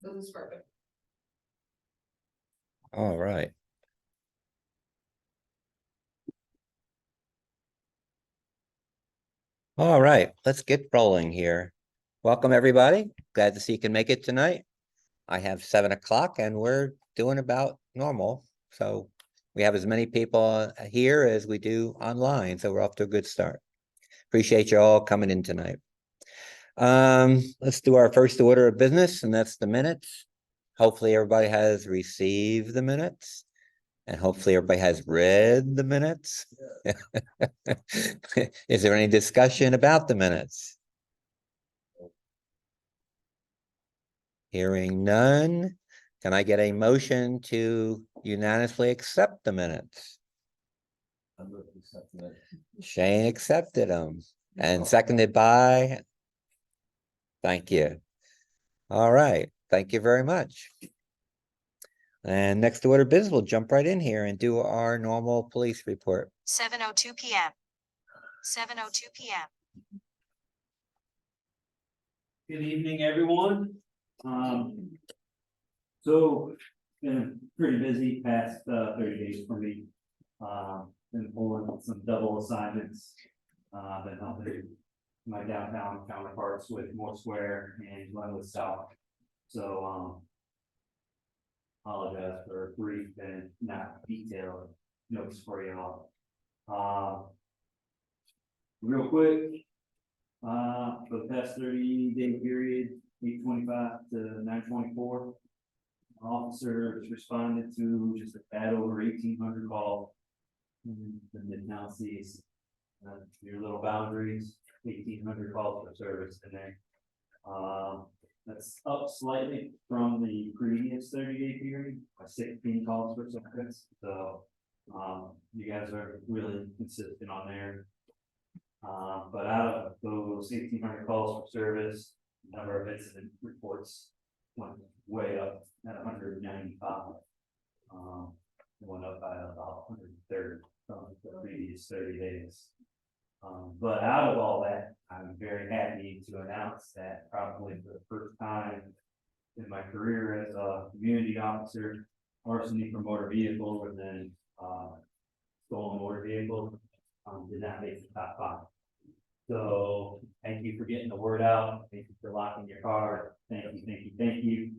This is perfect. All right. All right, let's get rolling here. Welcome, everybody. Glad to see you can make it tonight. I have 7 o'clock and we're doing about normal. So we have as many people here as we do online. So we're off to a good start. Appreciate you all coming in tonight. Let's do our first order of business, and that's the minutes. Hopefully everybody has received the minutes. And hopefully everybody has read the minutes. Is there any discussion about the minutes? Hearing none, can I get a motion to unanimously accept the minutes? Shane accepted them and seconded by. Thank you. All right, thank you very much. And next order of business, we'll jump right in here and do our normal police report. 7:02 p.m. 7:02 p.m. Good evening, everyone. So been pretty busy past 30 days for me. Been pulling some double assignments. Been helping my downtown counterparts with Moore Square and Glenwood South. So apologize for a brief and not detailed notes for y'all. Real quick, for the past 30-day period, 8/25 to 9/24, officers responded to just a tad over 1,800 calls in the Midtown seas. Your little boundaries, 1,800 calls for service in there. That's up slightly from the previous 30-day period by 16 calls for service. So you guys are really consistent on there. But out of those 1,800 calls for service, the number of incident reports went way up at 195. Went up by about 130 from the previous 30 days. But out of all that, I'm very happy to announce that probably for the first time in my career as a community officer, larceny for motor vehicle and then stolen motor vehicle did not make the top 5. So thank you for getting the word out. Thank you for locking your car. Thank you, thank you, thank you.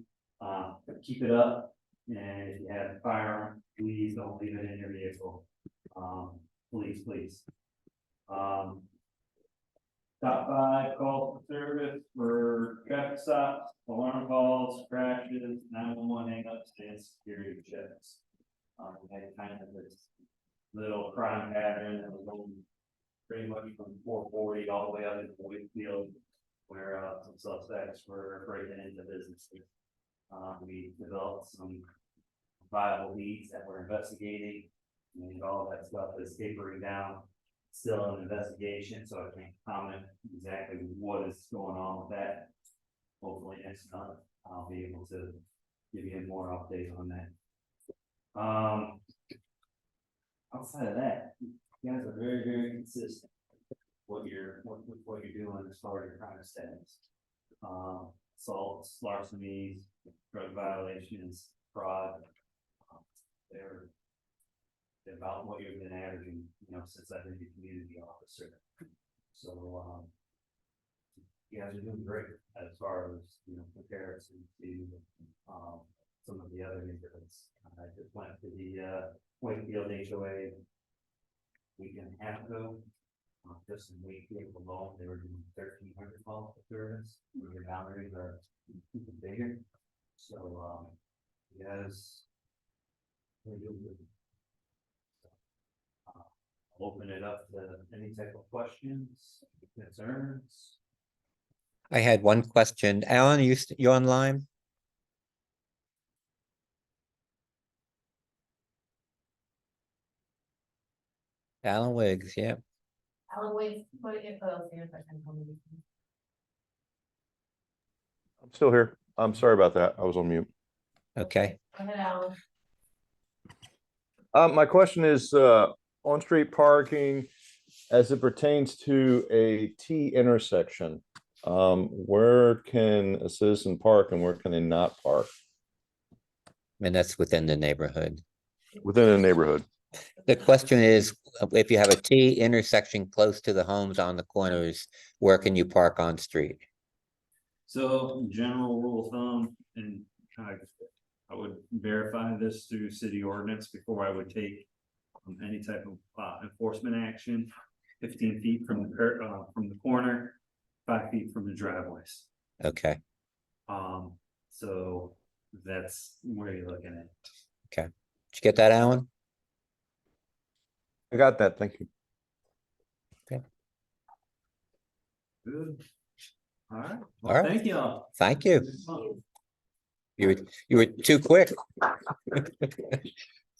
Keep it up. And if you have a firearm, please don't leave it in your vehicle. Please, please. Top 5 calls for service for traffic stops, alarm calls, crashes, 911 hang-ups, and security checks. We had kind of this little crime pattern that was going pretty much from 440 all the way up into Wakefield, where some suspects were breaking into businesses. We developed some viable leads that we're investigating, and all that stuff is tapering down. Still an investigation, so I can't comment exactly what is going on with that. Hopefully next month I'll be able to give you more updates on that. Outside of that, you guys are very, very consistent what you're doing as far as your crime status. Assaults, larcenies, drug violations, fraud. They're about what you've been averaging, since I've been a community officer. So you guys are doing great as far as comparison to some of the other neighborhoods. I just went to the Wakefield HOA week and a half ago. Just in Wakefield alone, they were doing 1,300 calls for service. Your boundaries are even bigger. So you guys are doing good. I'll open it up to any type of questions, concerns. I had one question. Alan, you online? Alan Wiggs, yeah. Alan, wait, put it in for those if I can come in. I'm still here. I'm sorry about that. I was on mute. Okay. Go ahead, Alan. My question is on-street parking as it pertains to a T intersection. Where can a citizen park and where can they not park And that's within the neighborhood. within a neighborhood? The question is, if you have a T intersection close to the homes on the corners, where can you park on street? So general rule of thumb, and I would verify this through city ordinance before I would take any type of enforcement action. 15 feet from the corner, 5 feet from the driveways. Okay, So that's where you're looking at. did you get that, Alan? I got that. Thank you. Good. All right. All Well, right. thank y'all. Thank you. You were too quick.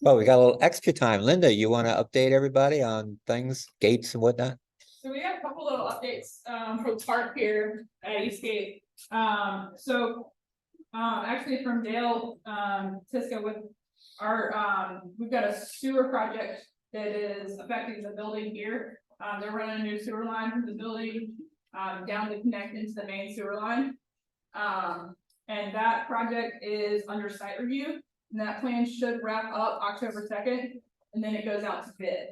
Well, we got a little extra time. Linda, you want to update everybody on things, gates and whatnot? So we got a couple little updates from park here at Eastgate. Actually from Dale Tisca with our we've got a sewer project that is affecting the building here. They're running a new sewer line from the building down to connect into the main sewer line. And that project is under site review, and that plan should wrap up October 2nd, and then it goes out to bid.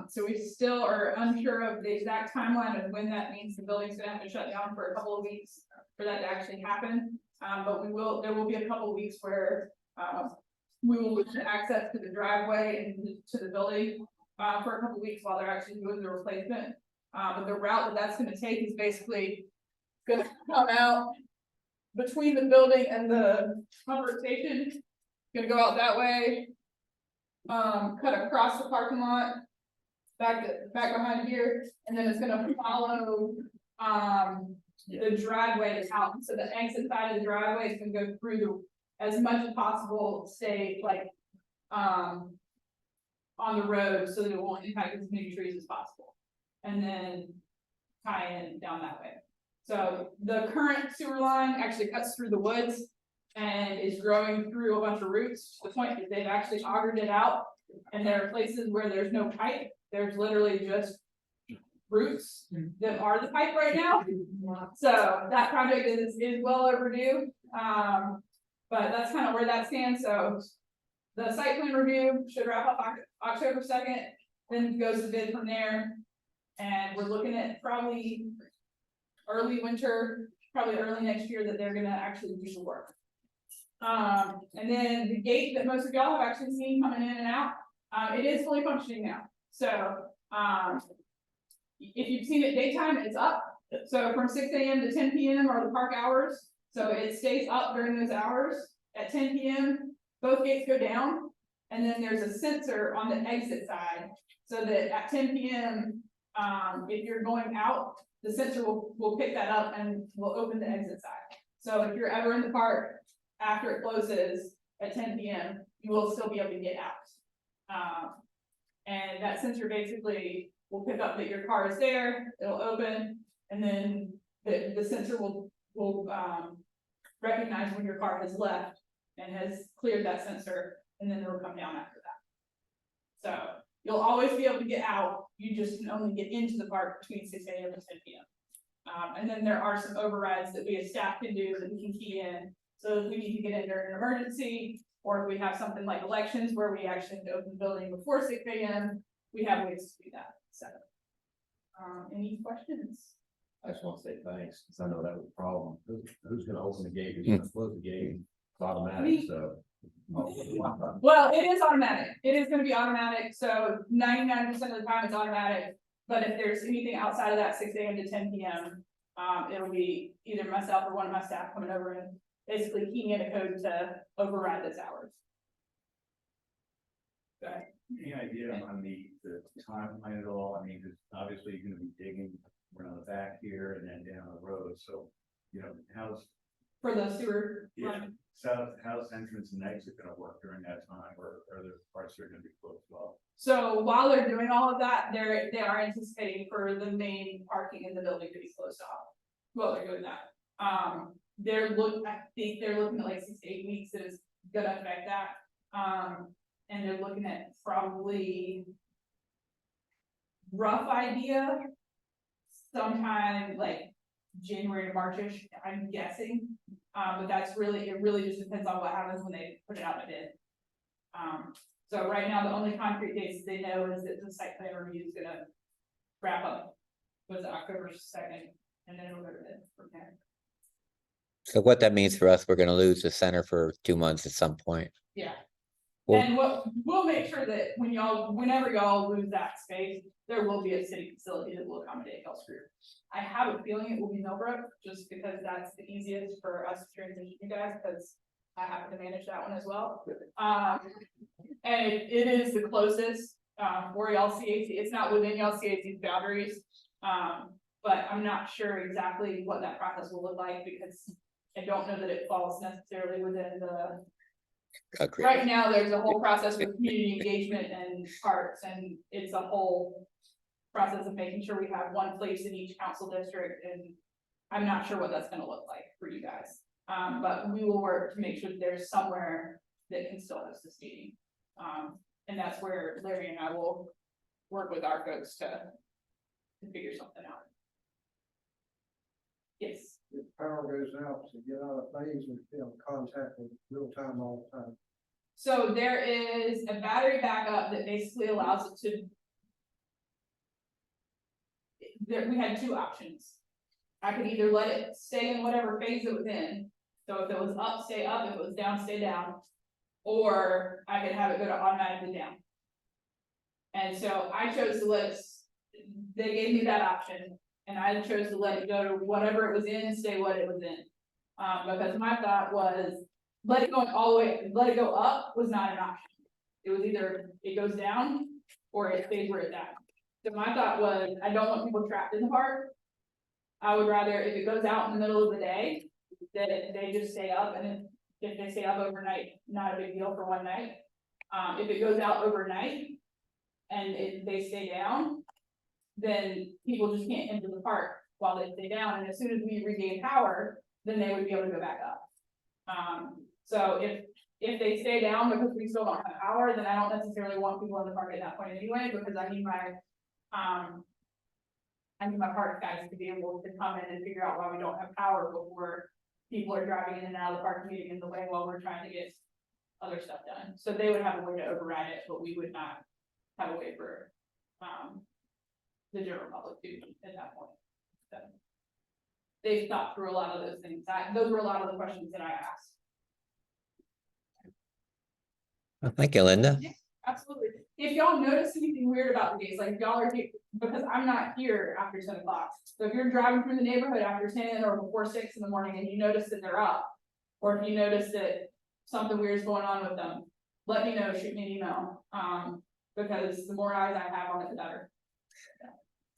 So we still are unsure of the exact timeline of when that means the building's gonna have to shut down for a couple of weeks for that to actually happen. But there will be a couple of weeks where we will lose access to the driveway and to the building for a couple of weeks while they're actually doing the replacement. But the route that's gonna take is basically gonna come out between the building and the pumper station. Gonna go out that way. Cut across the parking lot. Back behind here, and then it's gonna follow the driveway out. So the exit side of the driveway is gonna go through as much as possible, stay like on the road so that it won't impact as many trees as possible. And then tie in down that way. So the current sewer line actually cuts through the woods and is growing through a bunch of roots to the point that they've actually augered it out. And there are places where there's no pipe, there's literally just roots that are the pipe right now. So that project is well overdue. But that's kind of where that stands. So the site plan review should wrap up October 2nd, then goes to bid from there. And we're looking at probably early winter, probably early next year that they're gonna actually do the work. And then the gate that most of y'all have actually seen coming in and out, it is fully functioning now. So, if you've seen it daytime, it's up. So from 6 AM to 10 PM are the park hours. So it stays up during those hours. At 10 PM, both gates go down. And then there's a sensor on the exit side. So that at 10 PM, if you're going out, the sensor will pick that up and will open the exit side. So if you're ever in the park after it closes at 10 PM, you will still be able to get out. And that sensor basically will pick up that your car is there, it'll open, and then the sensor will recognize when your car has left and has cleared that sensor, and then it'll come down after that. So you'll always be able to get out, you just can only get into the park between 6 AM and 10 PM. And then there are some overrides that we as staff can do that we can key in. So if we need to get in during an emergency, or if we have something like elections where we actually have to open the building before 6 AM, we have ways to do that. So, any questions? I just want to say thanks, because I know that was a problem. Who's gonna open the gate, who's gonna close the gate? It's automatic, so. Well, it is automatic. It is gonna be automatic, so 99% of the time it's automatic. But if there's anything outside of that 6 AM to 10 PM, it'll be either myself or one of my staff coming over and basically keying in a code to override those hours. Any idea on the timeline at all? I mean, because obviously you're gonna be digging around the back here and then down the road, so, you know, how's For the sewer line. how's entrance and exit gonna work during that time, or are there parts that are gonna be closed off? So while they're doing all of that, they are anticipating for the main parking in the building to be closed off. While they're doing that, I think they're looking at like 6 to 8 weeks that is gonna affect that. And they're looking at probably rough idea sometime like January to Marchish, I'm guessing. But it really just depends on what happens when they put it out to bid. So right now, the only concrete dates they know is that the site plan review is gonna wrap up with October 2nd, and then it'll go to bid from there. So what that means for us, we're gonna lose the center for 2 months at some point. Yeah. Well- And we'll make sure that whenever y'all lose that space, there will be a city facility that will accommodate y'all's group. I have a feeling it will be Millbrook, just because that's the easiest for us to transition you guys, because I happen to manage that one as well. And it is the closest, for y'all CAC, it's not within y'all CAC's boundaries. But I'm not sure exactly what that process will look like, because I don't know that it falls necessarily within the. Agreed. Right now, there's a whole process with community engagement and parks, and it's a whole process of making sure we have one place in each council district, and I'm not sure what that's gonna look like for you guys. But we will work to make sure that there's somewhere that can still host this meeting. And that's where Larry and I will work with our folks to figure something out. Yes. If power goes out, to get out of phase, we feel contact with real time all the time. So there is a battery backup that basically allows it to. We had two options. I could either let it stay in whatever phase it was in, so if it was up, stay up, if it was down, stay down. Or I could have it go to automatically down. And so I chose to let it, they gave me that option, and I chose to let it go to whatever it was in, stay what it was in. Because my thought was, let it go all the way, let it go up was not an option. It was either it goes down or it stays where it's at. So my thought was, I don't want people trapped in the park. I would rather, if it goes out in the middle of the day, that they just stay up, and if they stay up overnight, not a big deal for one night. If it goes out overnight and they stay down, then people just can't enter the park while they stay down, and as soon as we regain power, then they would be able to go back up. So if they stay down because we still don't have power, then I don't necessarily want people in the park at that point anyway, because I need my park guys to be able to come in and figure out why we don't have power before people are driving in and out of the park, meeting in the way while we're trying to get other stuff done. So they would have a way to override it, but we would not have a way for the general public to at that point. So they've thought through a lot of those things. Those were a lot of the questions that I asked. Well, thank you, Linda. Yeah, absolutely. If y'all notice anything weird about the days, like if y'all are here, because I'm not here after 10 o'clock. So if you're driving through the neighborhood after 10 or before 6 in the morning and you notice that they're up, or if you notice that something weird is going on with them, let me know, shoot me an email. Because the more eyes I have on it, the better.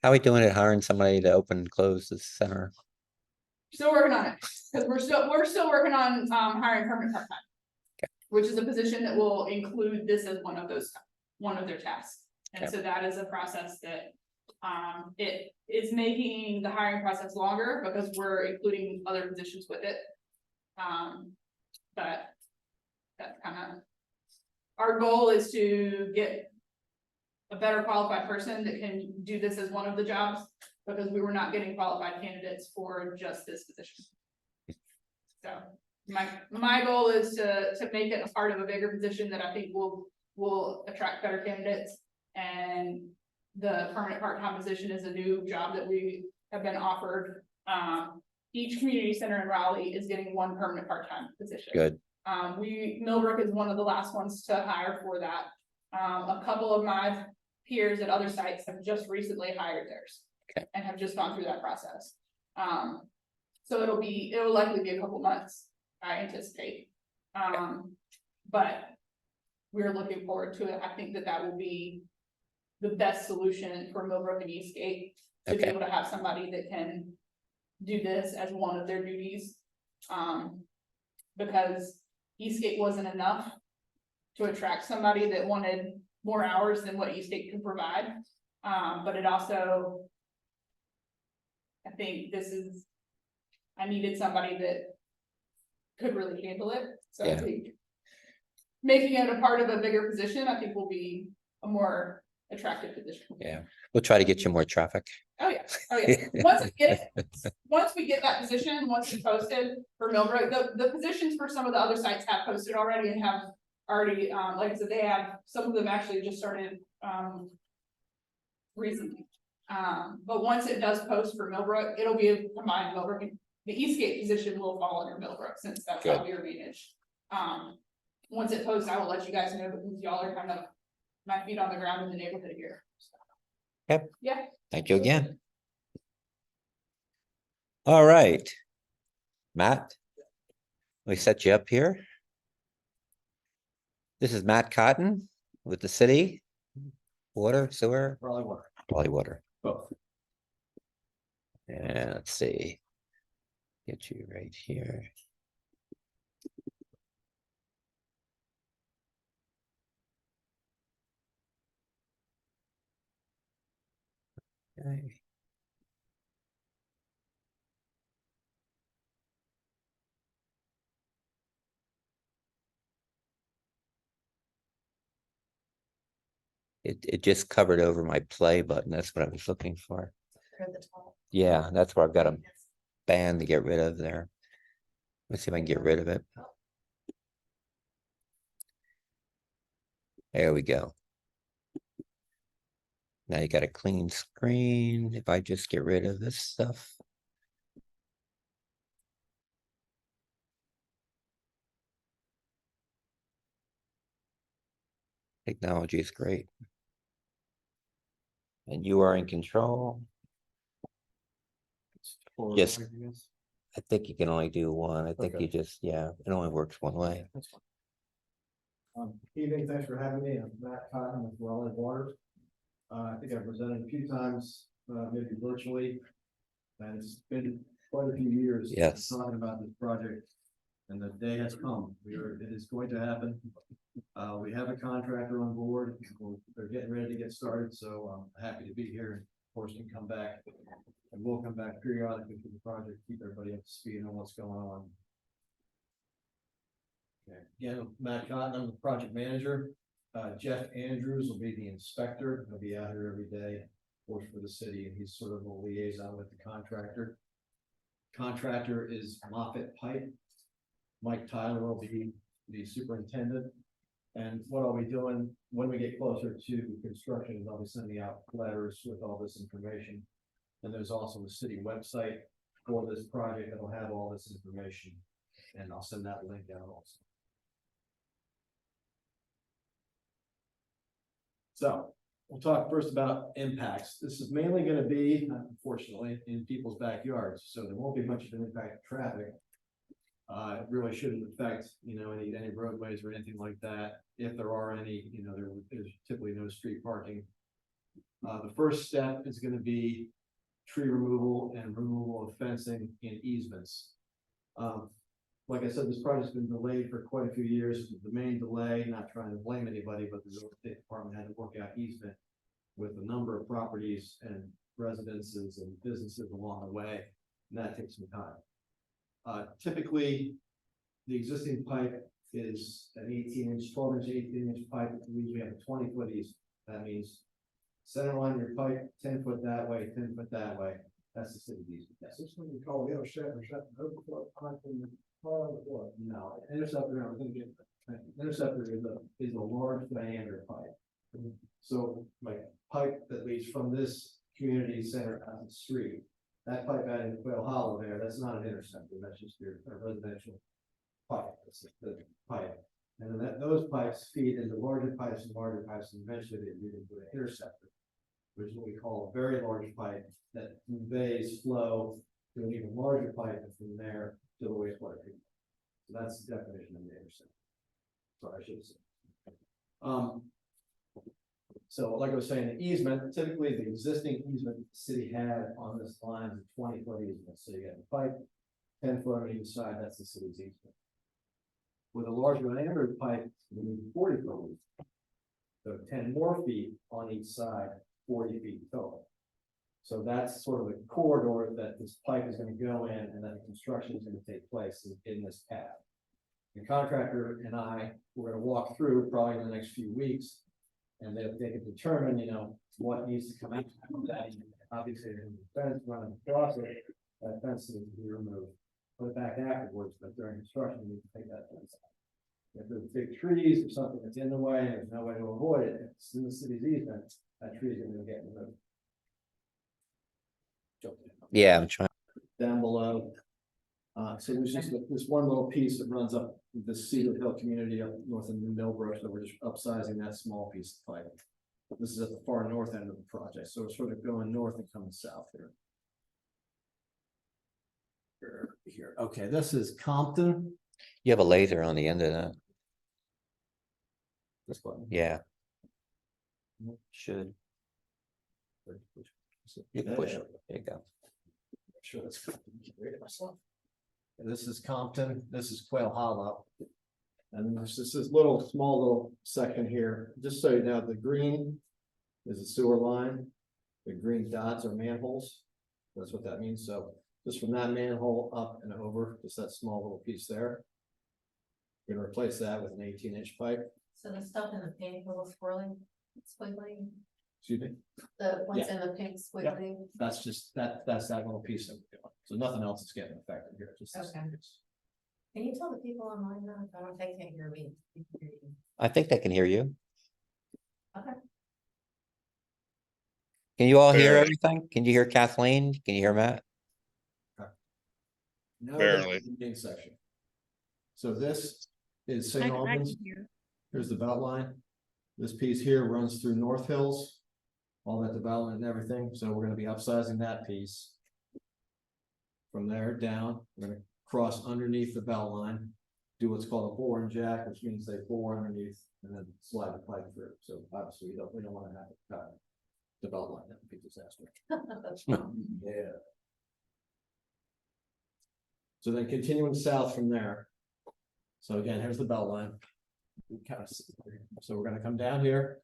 How are we doing at hiring somebody to open and close the center? Still working on it, because we're still working on hiring permanent part-time. Okay. Which is a position that will include this as one of their tasks. And Okay. so that is a process that it is making the hiring process longer because we're including other positions with it. But that's kind of, our goal is to get a better qualified person that can do this as one of the jobs, because we were not getting qualified candidates for just this position. So my goal is to make it a part of a bigger position that I think will attract better candidates. And the permanent part-time position is a new job that we have been offered. Each community center in Raleigh is getting one permanent part-time position. Good. Millbrook is one of the last ones to hire for that. A couple of my peers at other sites have just recently hired theirs. Okay. And have just gone through that process. So it will likely be a couple months, I anticipate. But we're looking forward to it. I think that will be the best solution for Millbrook and Eastgate to be Okay. able to have somebody that can do this as one of their duties. Because Eastgate wasn't enough to attract somebody that wanted more hours than what Eastgate can provide. But it also, I think I needed somebody that could really handle it. So I Yeah. think making it a part of a bigger position, I think will be a more attractive position. Yeah, we'll try to get you more traffic. Oh, yeah, once we get that position, once it's posted for Millbrook, the positions for some of the other sites have posted already and have already, like I said, they have, some of them actually just started, recently. But once it does post for Millbrook, it'll be a combined Millbrook, and the Eastgate position will fall under Millbrook, since that's how we are managed. Once it posts, I will let you guys know, because y'all are kind of my feet on the ground in the neighborhood here. Yep. Yeah. Thank you again. All right. Matt, we set you up here. This is Matt Cotton with the city. Water, sewer, Raleigh water. probably water. Both. And let's see. Get you right here. Okay. It just covered over my play button. That's what I was looking for. At the top. Yeah, that's where I've got a band to get rid of there. Let's see if I can get rid of it. There we go. Now you got a clean screen. If I just get rid of this stuff. Technology is great. And you are in control. Yes. I think you can only do one. I think Okay. you just, yeah, it only works one way. Evening, thanks for having me. I'm Matt Cotton with Raleigh Water. I think I've presented a few times, maybe virtually. And it's been quite a few years. Yes. Talking about this project. And the day has come. It is going to happen. We have a contractor on board. They're getting ready to get started, so I'm happy to be here. And of course, can come back. And we'll come back periodically to the project, keep everybody up to speed on what's going on. Okay. Again, Matt Cotton, I'm the project manager. Jeff Andrews will be the inspector. He'll be out here every day, of course, for the city, and he's sort of a liaison with the contractor. Contractor is Moffett Pipe. Mike Tyler will be the superintendent. And what I'll be doing when we get closer to construction is I'll be sending out letters with all this information. And there's also a city website for this project that'll have all this information. And I'll send that link out also. So we'll talk first about impacts. This is mainly going to be, unfortunately, in people's backyards. So there won't be much of an impact to traffic. It really shouldn't affect, any roadways or anything like that. If there are any, there's typically no street parking. The first step is going to be tree removal and removal of fencing in easements. Like I said, this project's been delayed for quite a few years. The main delay, not trying to blame anybody, but the real estate department had to work out easement with a number of properties and residences and businesses along the way, and that takes some time. Typically, the existing pipe is an 18-inch, 12-inch, 18-inch pipe. We usually have a 20-foot easement. That means center line your pipe, 10 foot that way, 10 foot that way. That's the city easement. Yes. This one you call the interceptor, overflow pipe in the car or what? No, interceptor, I'm gonna get, interceptor is a large diameter pipe. So like pipe that leads from this community center out the street, that pipe out in Quail Hollow there, that's not an interceptor, that's just your residential pipe, that's the pipe. And then those pipes feed into larger pipes, and eventually they lead into an interceptor, which is what we call a very large pipe that conveys flow to an even larger pipe, and from there to the wastewater treatment. So that's the definition of the interceptor. Sorry, I should have said. So like I was saying, the easement, typically the existing easement the city had on this line is a 20-foot easement. So you got a pipe, 10 foot on each side, that's the city's easement. With a larger diameter pipe, we need 40 foot. So 10 more feet on each side, 40 feet total. So that's sort of the corridor that this pipe is going to go in, and then the construction is going to take place in this path. The contractor and I, we're going to walk through probably in the next few weeks And they can determine, what needs to come out of that. Obviously, there's a fence running across it, that fence needs to be removed. Put it back afterwards, but during construction, you need to take that fence out. If there's big trees or something that's in the way, and there's no way to avoid it, if it's in the city's easement, that tree is gonna get removed. Yeah, I'm trying. Down below. So there's just this one little piece that runs up the Cedar Hill community up north of Millbrook, so we're just upsizing that small piece of pipe. This is at the far north end of the project, so it's sort of going north and coming south here. Here, okay, this is Compton. You have a laser on the end of that. This button. Yeah. Should. You can push it. There you go. Sure, that's good. Get rid of myself. And this is Compton, this is Quail Hollow. And there's just this small little section here, just so you know, the green is a sewer line. The green dots are manholes. That's what that means. So just from that manhole up and over, just that small little piece there. We're gonna replace that with an 18-inch pipe. So the stuff in the pink little swirling, squiggly, Excuse me. the ones in the pink squiggly. That's just that's that little piece that we're doing. So nothing else is getting affected here. Just this Okay. piece. Can you tell the people online that? I don't think they can hear me. They can hear you. I think they can hear you. Okay. Can you all hear Barely. everything? Can you hear Kathleen? Can you hear Matt? No, Barely. that's the main section. So this is St. Albans. Here's the belt line. This piece here runs through North Hills, all that development and everything. So we're gonna be upsizing that piece. From there down, we're gonna cross underneath the belt line, do what's called a bore and jack, which means they bore underneath and then slide the pipe through. So obviously we don't want to have it cut the belt line. That would be a disaster. Yeah. So then continuing south from there. So again, here's the belt line. So we're gonna come down here.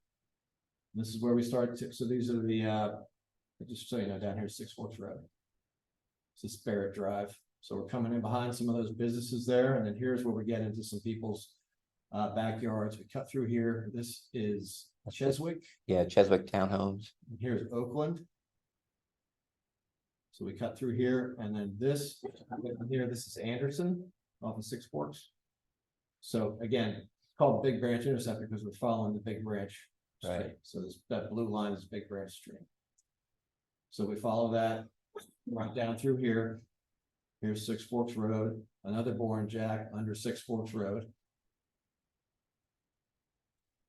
This is where we start. So these are the, just so you know, down here, 6 Forks Road. This is Barrett Drive. So we're coming in behind some of those businesses there. And then here's where we get into some people's backyards. We cut through here. This is Cheswick. Yeah, Cheswick Townhomes. And here's Oakland. So we cut through here, and then this here, this is Anderson off of 6 Forks. So again, it's called Big Branch Interceptor because we're following the Big Branch. Right. Stream. So that blue line is Big Branch Stream. So we follow that right down through here. Here's 6 Forks Road, another bore and jack under 6 Forks Road.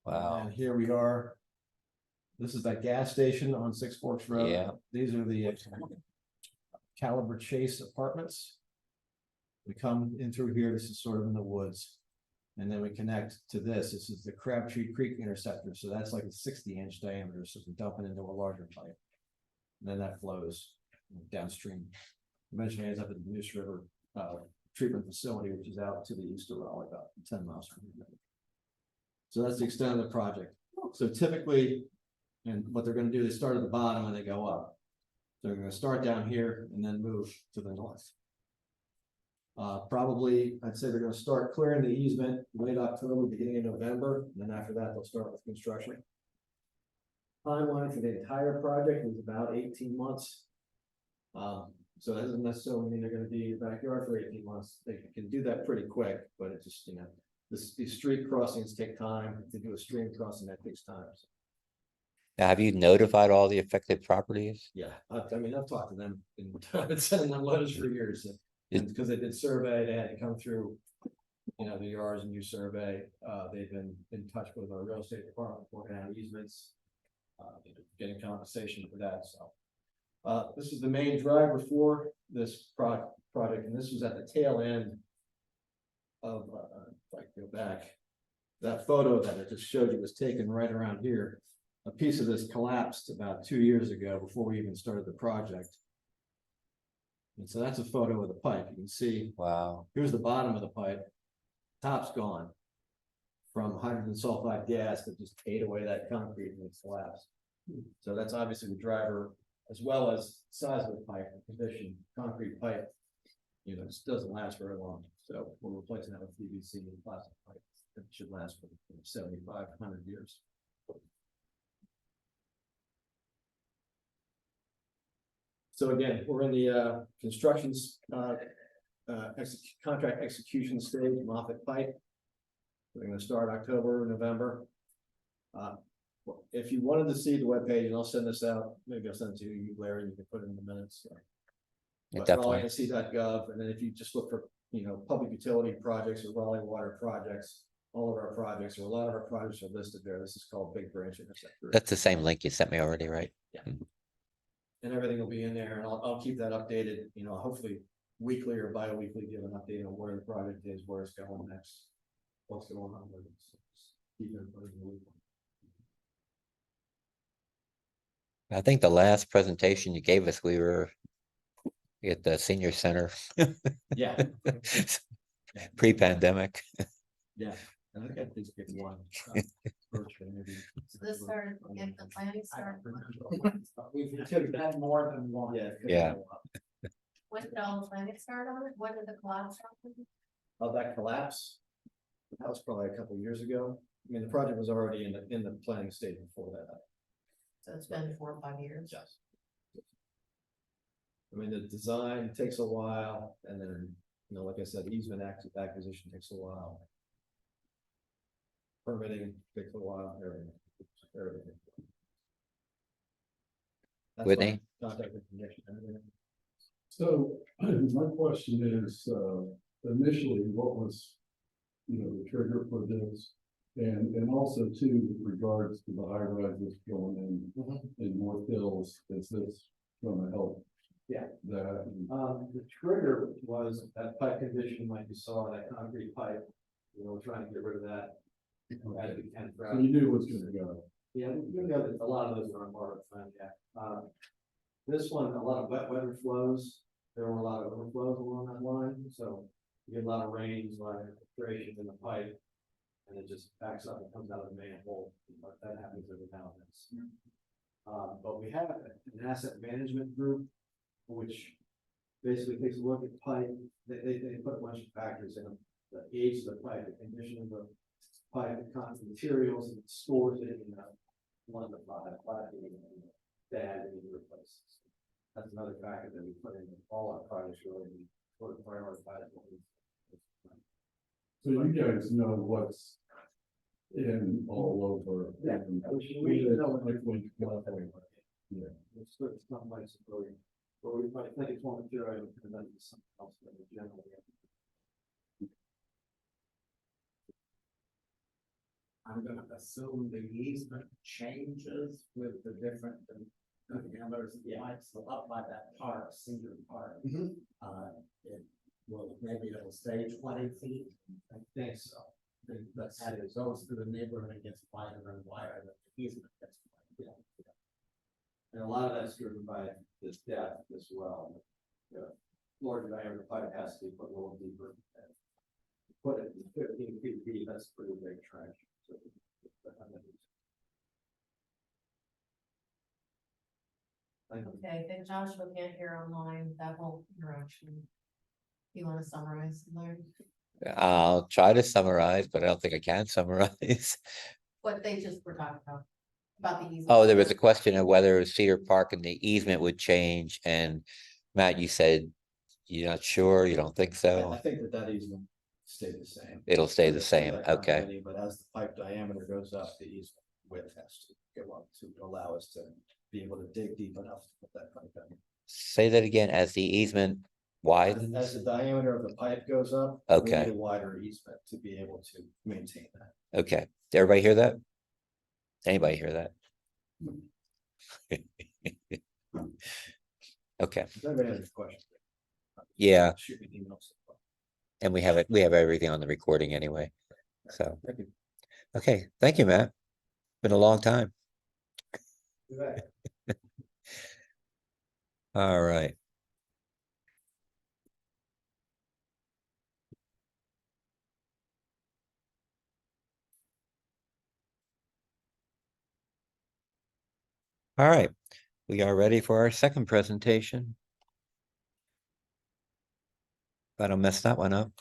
Wow. And here we are. This is that gas station on 6 Forks Road. Yeah. These are the Caliber Chase Apartments. We come in through here. This is sort of in the woods. And then we connect to this. This is the Crabtree Creek Interceptor. So that's like a 60-inch diameter. So we're dumping into a larger pipe. And then that flows downstream. Eventually ends up at the Moose River treatment facility, which is out to the east of Raleigh, about 10 miles from here. So that's the extent of the project. So typically, and what they're going to do, they start at the bottom and they go up. So they're going to start down here and then move to the north. Probably, I'd say they're going to start clearing the easement late October, beginning of November. And then after that, they'll start with construction. Timeline for the entire project is about 18 months. So that doesn't necessarily mean they're going to be in your backyard for 18 months. They can do that pretty quick, but it just, these street crossings take time. To do a stream crossing, that takes time. So, Now, have you notified all the affected properties? yeah, I mean, I've talked to them and I've been sending them letters for years. Because they did survey, they had to come through, the yards and do survey. They've been in touch with our real estate department, working on easements, getting compensation for that. So this is the main driver for this project, and this was at the tail end of, if I go back, that photo that I just showed you was taken right around here. A piece of this collapsed about 2 years ago before we even started the project. And so that's a photo of the pipe. You can see, Wow. here's the bottom of the pipe. Top's gone from hydrogen sulfide gas that just ate away that concrete and it's collapsed. So that's obviously the driver, as well as size of the pipe, the condition, concrete pipe. It just doesn't last very long. So we're replacing that with PVC and plastic pipe. It should last for 75, 100 years. So again, we're in the constructions contract execution stage, Moffett Pipe. We're gonna start October, November. If you wanted to see the webpage, and I'll send this out, maybe I'll send it to you, Larry, you can put it in the minutes. But Definitely. RaleighNC.gov, and then if you just look for, public utility projects or Raleigh water projects, all of our projects, or a lot of our projects are listed there. This is called Big Branch Interceptor. That's the same link you sent me already, right? And everything will be in there, and I'll keep that updated, hopefully weekly or bi-weekly, give an update on where the project is, where it's going next. What's going on with it. So just keep everybody in the loop. I think the last presentation you gave us, we were at the senior center. Yeah. Pre-pandemic. Yeah, and I think I did get one. Virtually, maybe. So this started, if the planning started, We've had more than one. Yeah. Yeah. when did all the planning start on it? When did the collapse happen? Of that collapse? That was probably a couple of years ago. I mean, the project was already in the planning stage before that. So it's been 4 or 5 years. Yes. I mean, the design takes a while, and then, like I said, easement acquisition takes a while. Permitting takes a while, everything. That's Whitney? why contact information, everything. So my question is, initially, what was, the trigger for this? And also too, with regards to the high rises going in North Hills, is this gonna help? Yeah. That, The trigger was that pipe condition, like you saw, that concrete pipe, we're trying to get rid of that. As we can. so you knew it was gonna go. Yeah, we got a lot of those are on borrowed fund, yeah. This one, a lot of wet weather flows, there were a lot of overflows along that line, so you get a lot of rains, a lot of infiltration in the pipe. And it just backs up and comes out of the manhole, but that happens every now and then. But we have an asset management group, which basically takes a look at the pipe, they put a bunch of factors in them. The age of the pipe, the condition of the pipe, the kinds of materials, and it stores it in one of the five that need to replace. That's another factor that we put in all our projects, really, we sort of prioritize what we. So you guys know what's in all over. Yeah, we know when Like when you go out there. Yeah. It's not like it's really, but we might think it's one material and then it's something else that we generally. I'm gonna assume the easement changes with the different, there's lights up by that park, Cedar Park. It will, maybe it'll stay 20 feet. I think so. But as it goes through the neighborhood, it gets wider and wider, the easement gets wider. And a lot of that's driven by this depth as well. The larger diameter pipe has to be put a little deeper. And put it 15 feet deep, that's a pretty big trench. So, Okay, then Joshua can't hear online that whole interaction. You want to summarize, Larry? I'll try to summarize, but I don't think I can summarize. What they just were talking about the easement. Oh, there was a question of whether Cedar Park and the easement would change, and Matt, you said you're not sure, you don't think I so? think that easement stayed the same. It'll stay the same, That okay. continuity, But as the pipe diameter goes up, the easement width has to go up to allow us to be able to dig deep enough to put that pipe in. Say that again, as the easement As widens? the diameter of the pipe goes up. Okay. We need a wider eastment to be able to maintain that. Okay, did everybody hear that? Anybody hear that? Okay, If anybody has any questions. yeah, Shoot me emails. and we have everything on the recording anyway, so, Thank you. okay, thank you, Matt. Been a long time. You bet. All right. All right, we are ready for our second presentation. If I don't mess that one up.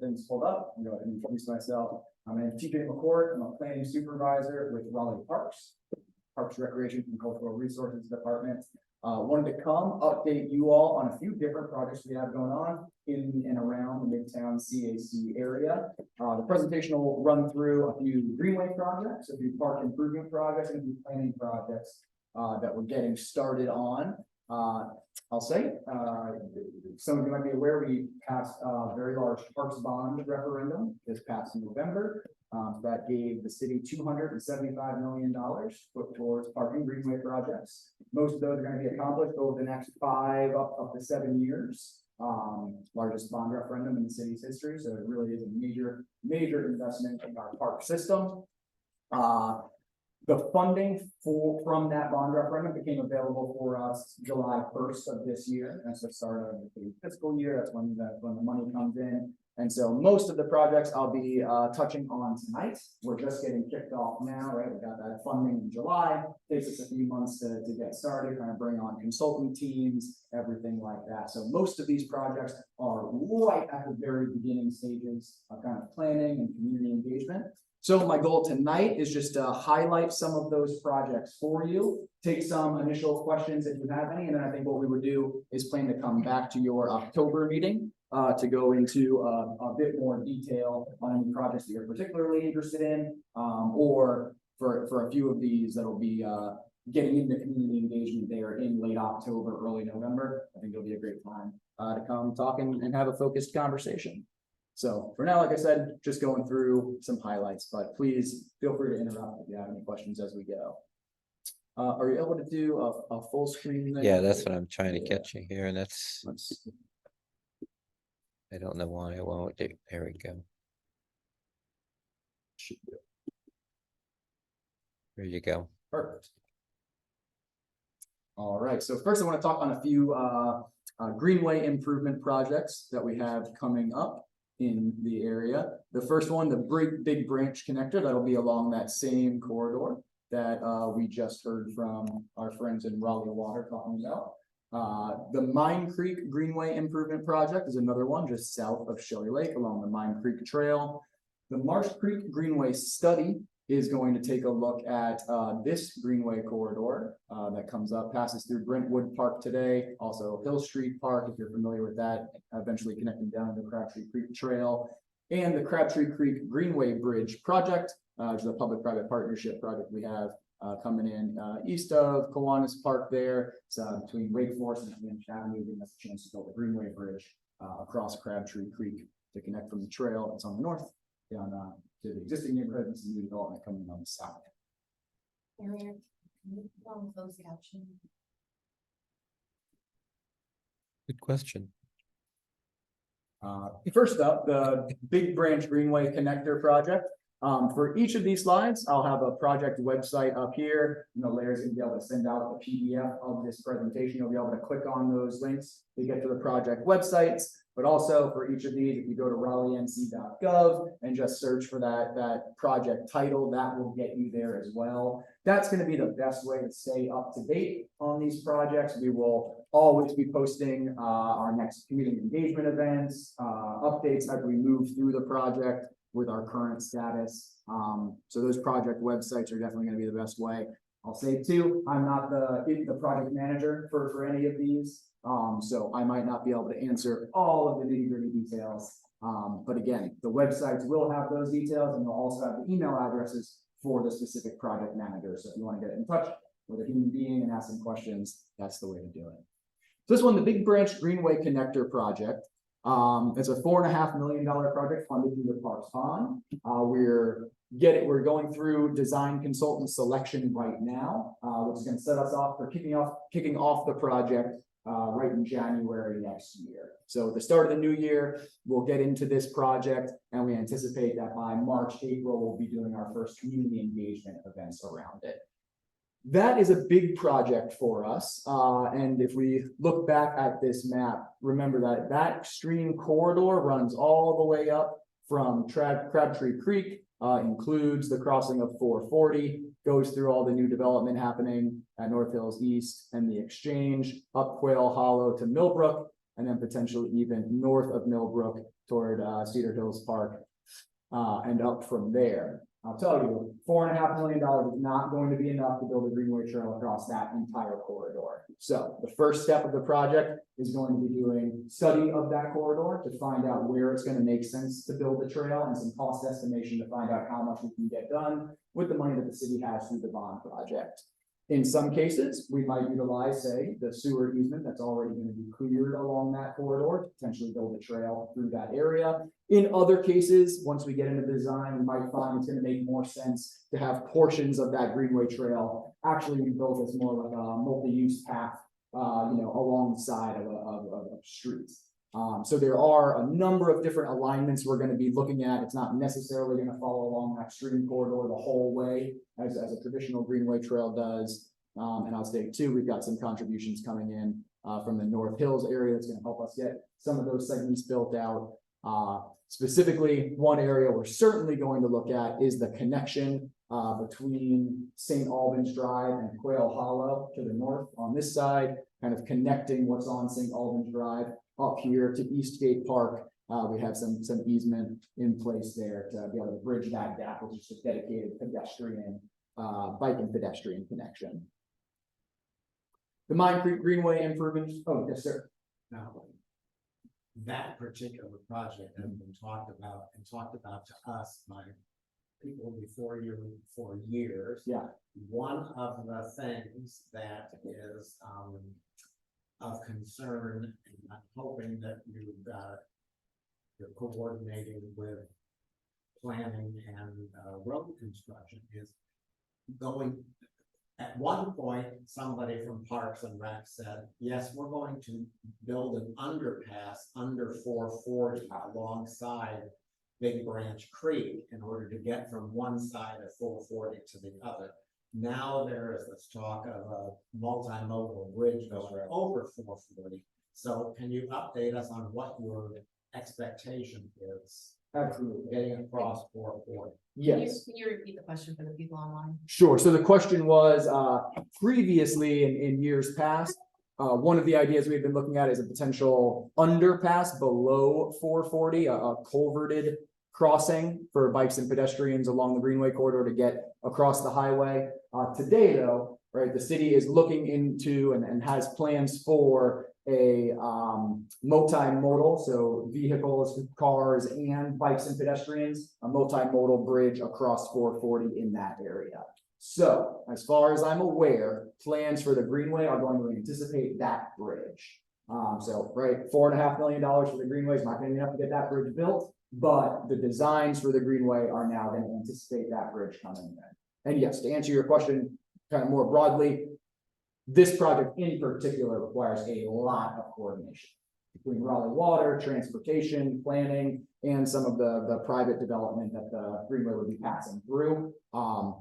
things pulled up, I'm going to introduce myself. I'm TJ McCourt. I'm a planning supervisor with Raleigh Parks, Recreation and Cultural Resources Department. Wanted to come update you all on a few different projects we have going on in and around the Midtown CAC area. The presentation will run through a few Greenway projects, a few park improvement projects, and a few planning projects that we're getting started on. I'll say, some of you might be aware, we passed a very large parks bond referendum this past November. That gave the city $275 million put towards park and greenway projects. Most of those are going to be accomplished over the next 5 up to 7 years. Largest bond referendum in the city's history. So it really is a major investment in our park system. The funding from that bond referendum became available for us July 1st of this year. That's the start of the fiscal year. That's when the money comes in. And so most of the projects I'll be touching on tonight. We're just getting kicked off now, right? We got that funding in July. Takes us a few months to get started, kind of bring on consulting teams, everything like that. So most of these projects are right at the very beginning stages of kind of planning and community engagement. So my goal tonight is just to highlight some of those projects for you, take some initial questions if you have any, and then I think what we would do is plan to come back to your October meeting to go into a bit more detail on any projects that you're particularly interested in, or for a few of these that'll be getting into community engagement there in late October, early November. I think it'll be a great time to come talk and have a focused conversation. So for now, like I said, just going through some highlights, but please feel free to interrupt if you have any questions as we go. Are you able to do a full screen? Yeah, that's what I'm trying to get you here, and that's, I don't know why I won't do, there we go. There you go. Perfect. All right, so first I want to talk on a few Greenway improvement projects that we have coming up in the area. The first one, the big branch connector, that'll be along that same corridor that we just heard from our friends in Raleigh Water talking about. The Mine Creek Greenway Improvement Project is another one just south of Shelley Lake along the Mine Creek Trail. The Marsh Creek Greenway Study is going to take a look at this Greenway corridor that comes up, passes through Brentwood Park today, also Hill Street Park, if you're familiar with that, eventually connecting down to the Crabtree Creek Trail, and the Crabtree Creek Greenway Bridge Project, which is a public-private partnership project we have coming in east of Kiwanis Park there. It's between Wake Forest and Lynch Avenue, giving us a chance to build a Greenway Bridge across Crabtree Creek to connect from the trail that's on the north down to the existing neighborhood and some new development coming on the south. Can you close the option? Good question. First up, the Big Branch Greenway Connector Project. For each of these slides, I'll have a project website up here. Larry's gonna be able to send out a PDF of this presentation. You'll be able to click on those links to get to the project websites. But also for each of these, if you go to raleighnc.gov and just search for that project title, that will get you there as well. That's going to be the best way to stay up to date on these projects. We will always be posting our next community engagement events, updates as we move through the project with our current status. So those project websites are definitely going to be the best way. I'll say too, I'm not the project manager for any of these. So I might not be able to answer all of the nitty-gritty details. But again, the websites will have those details, and they'll also have the email addresses for the specific project manager. So if you want to get in touch with a human being and ask some questions, that's the way to do it. So this one, the Big Branch Greenway Connector Project. It's a $4.5 million project funded through the Parks Bond. We're going through design consultant selection right now, which is going to set us off for kicking off the project right in January next year. So at the start of the new year, we'll get into this project, and we anticipate that by March, April, we'll be doing our first community engagement events around it. That is a big project for us. And if we look back at this map, remember that stream corridor runs all the way up from Crabtree Creek, includes the crossing of 440, goes through all the new development happening at North Hills East and the Exchange, up Quail Hollow to Millbrook, and then potentially even north of Millbrook toward Cedar Hills Park. And up from there. I'll tell you, $4.5 million is not going to be enough to build a Greenway trail across that entire corridor. So the first step of the project is going to be doing study of that corridor to find out where it's going to make sense to build the trail, and some cost estimation to find out how much we can get done with the money that the city has through the bond project. In some cases, we might utilize, say, the sewer easement that's already going to be cleared along that corridor to potentially build a trail through that area. In other cases, once we get into the design, we might find it's going to make more sense to have portions of that Greenway trail actually be built as more like a multi-use path, alongside of a street. So there are a number of different alignments we're going to be looking at. It's not necessarily going to follow along that stream corridor the whole way as a traditional Greenway trail does. And I'll say too, we've got some contributions coming in from the North Hills area that's going to help us get some of those segments built out. Specifically, one area we're certainly going to look at is the connection between St. Albans Drive and Quail Hollow to the north on this side, kind of connecting what's on St. Albans Drive up here to Eastgate Park. We have some easement in place there to be able to bridge that gap, which is a dedicated pedestrian, bike and pedestrian connection. The Mine Creek Greenway improvements. Oh, yes, sir. Now, that particular project has been talked about to us by people before you for years. Yeah. One of the things that is of concern, and I'm hoping that you're coordinating with planning and road construction, is going. At one point, somebody from Parks and Rec said, yes, we're going to build an underpass under 440 alongside Big Branch Creek in order to get from one side of 440 to the other. Now there is this talk of a multimodal bridge going over 440. So can you update us on what your expectation is? Absolutely. Getting across 440. Yes. Can you repeat the question for the people online? Sure. So the question was, previously in years past, one of the ideas we've been looking at is a potential underpass below 440, a culverted crossing for bikes and pedestrians along the Greenway corridor to get across the highway. Today, though, right, the city is looking into and has plans for a multimodal, so vehicles, cars, and bikes and pedestrians, a multimodal bridge across 440 in that area. So, as far as I'm aware, plans for the Greenway are going to anticipate that bridge. So, right, $4.5 million for the Greenway is not going to be enough to get that bridge built, but the designs for the Greenway are now going to anticipate that bridge coming in. And yes, to answer your question kind of more broadly, this project in particular requires a lot of coordination between Raleigh Water, transportation, planning, and some of the private development that the Greenway would be passing through.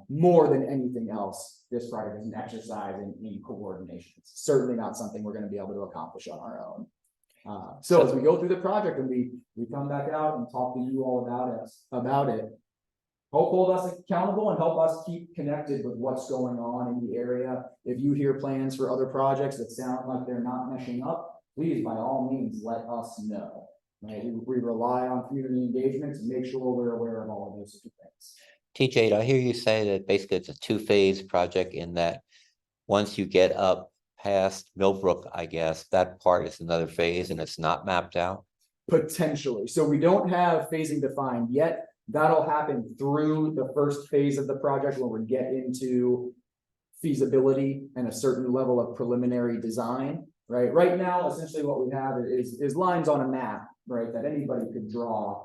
More than anything else, this project is an exercise in coordination. It's certainly not something we're going to be able to accomplish on our own. So as we go through the project and we come back out and talk to you all about it, hold us accountable and help us keep connected with what's going on in the area. If you hear plans for other projects that sound like they're not meshing up, please, by all means, let us know. Right? We rely on community engagement to make sure we're aware of all of those things. TJ, I hear you say that basically it's a two-phase project in that once you get up past Millbrook, I guess, that part is another phase and it's not mapped out? Potentially. So we don't have phasing defined yet. That'll happen through the first phase of the project when we get into feasibility and a certain level of preliminary design, right? Right now, essentially what we have is lines on a map, right, that anybody could draw.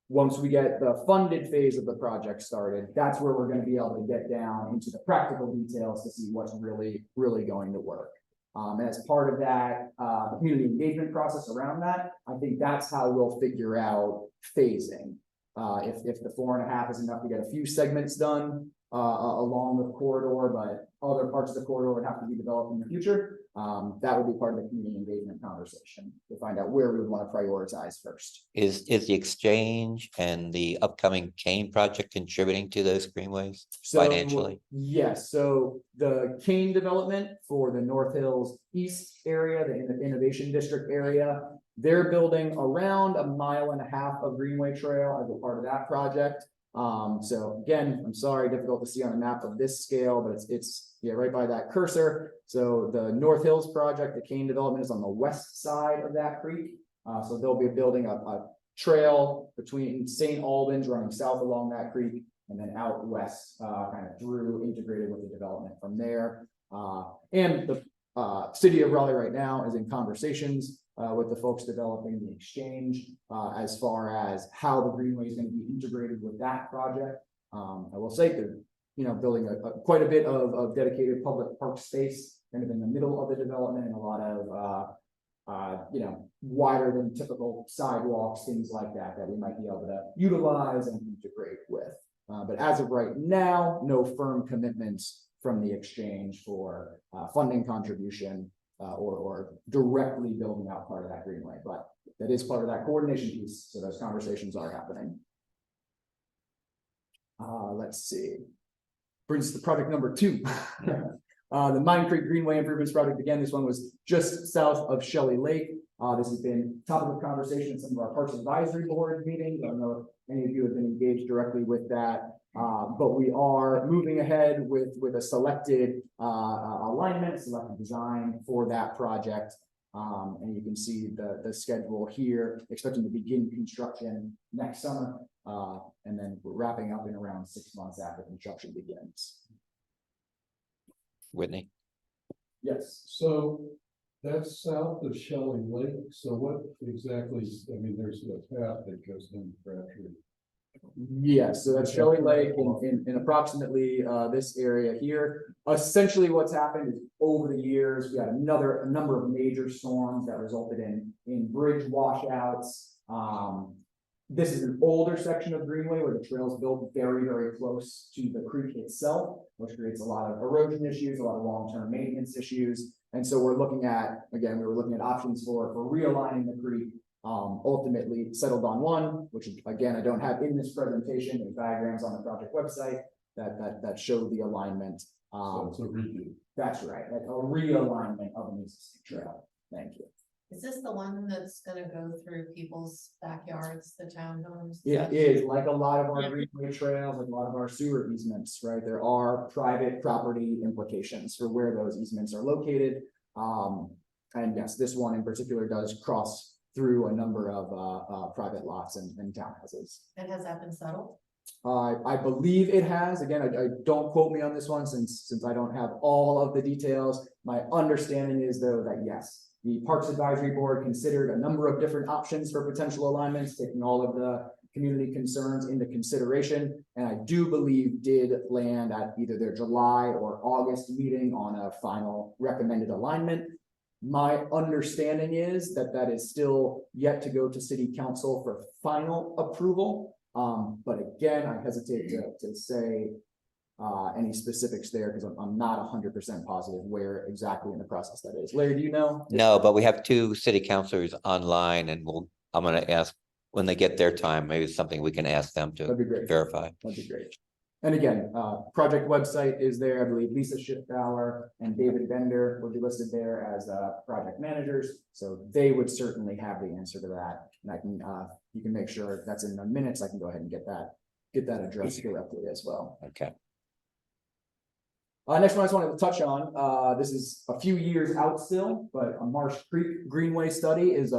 Once we get the funded phase of the project started, that's where we're going to be able to get down into the practical details to see what's really going to work. As part of that community engagement process around that, I think that's how we'll figure out phasing. If the 4.5 is enough to get a few segments done, along the corridor, but other parts of the corridor would have to be developed in the future. That would be part of the community engagement conversation to find out where we would want to prioritize first. Is the exchange and the upcoming Kane project contributing to those greenways financially? Yes, so the Kane development for the North Hills East area, the Innovation District area, they're building around 1.5 miles of Greenway Trail as a part of that project. So again, I'm sorry, difficult to see on a map of this scale, but it's yeah, right by that cursor. So the North Hills project, the Kane development, is on the west side of that creek. So they'll be building a trail between St. Albans running south along that creek and then out west, kind of through, integrated with the development from there. And the City of Raleigh right now is in conversations with the folks developing the exchange as far as how the Greenway is going to be integrated with that project. I will say they're, building quite a bit of dedicated public park space kind of in the middle of the development, and a lot of wider than typical sidewalks, things like that we might be able to utilize and integrate with. But as of right now, no firm commitments from the exchange for funding contribution or directly building out part of that Greenway, but that is part of that coordination piece. So those conversations are happening. Let's see. Brings us to project number 2. The Mine Creek Greenway Improvements Project. Again, this one was just south of Shelley Lake. This has been topic of conversation in some of our Parks Advisory Board meetings. I don't know if any of you have been engaged directly with that, but we are moving ahead with a selected alignment, selected design for that project. And you can see the schedule here, expecting to begin construction next summer, and then we're wrapping up in around 6 months after construction begins. Whitney? Yes. So that's south of Shelley Lake. So what exactly, there's a path that goes down the Crabtree. Yes, so that's Shelley Lake in approximately this area here. Essentially what's happened is over the years, we had a number of major storms that resulted in bridge washouts. This is an older section of Greenway where the trail is built very, very close to the creek itself, which creates a lot of erosion issues, a lot of long-term maintenance issues. And so we're looking at, again, we were looking at options for realigning the creek. Ultimately settled on one, which again, I don't have in this presentation. There's diagrams on the project website that show the alignment. So it's a redo. That's right, a realignment of an existing trail. Thank you. Is this the one that's gonna go through people's backyards, the townhomes? It is, like a lot of our Greenway trails, like a lot of our sewer easements, right? There are private property implications for where those easements are located. And yes, this one in particular does cross through a number of private lots and townhouses. And has that been settled? I believe it has. Again, I don't quote me on this one since I don't have all of the details. My understanding is though that yes, the Parks Advisory Board considered a number of different options for potential alignments, taking all of the community concerns into consideration. And I do believe did land at either their July or August meeting on a final recommended alignment. My understanding is that is still yet to go to City Council for final approval. But again, I hesitate to say any specifics there because I'm not 100% positive where exactly in the process that is. Larry, do you know? No, but we have 2 city councilors online, and I'm gonna ask when they get their time, maybe it's something we can ask them That'd be to great. verify. That'd be great. And again, project website is there. I believe Lisa Schiffbauer and David Bender would be listed there as project managers. So they would certainly have the answer to that. And I can, you can make sure if that's in the minutes, I can go ahead and get that addressed directly as well. Okay. Next one I just wanted to touch on, this is a few years out still, but a Marsh Creek Greenway study is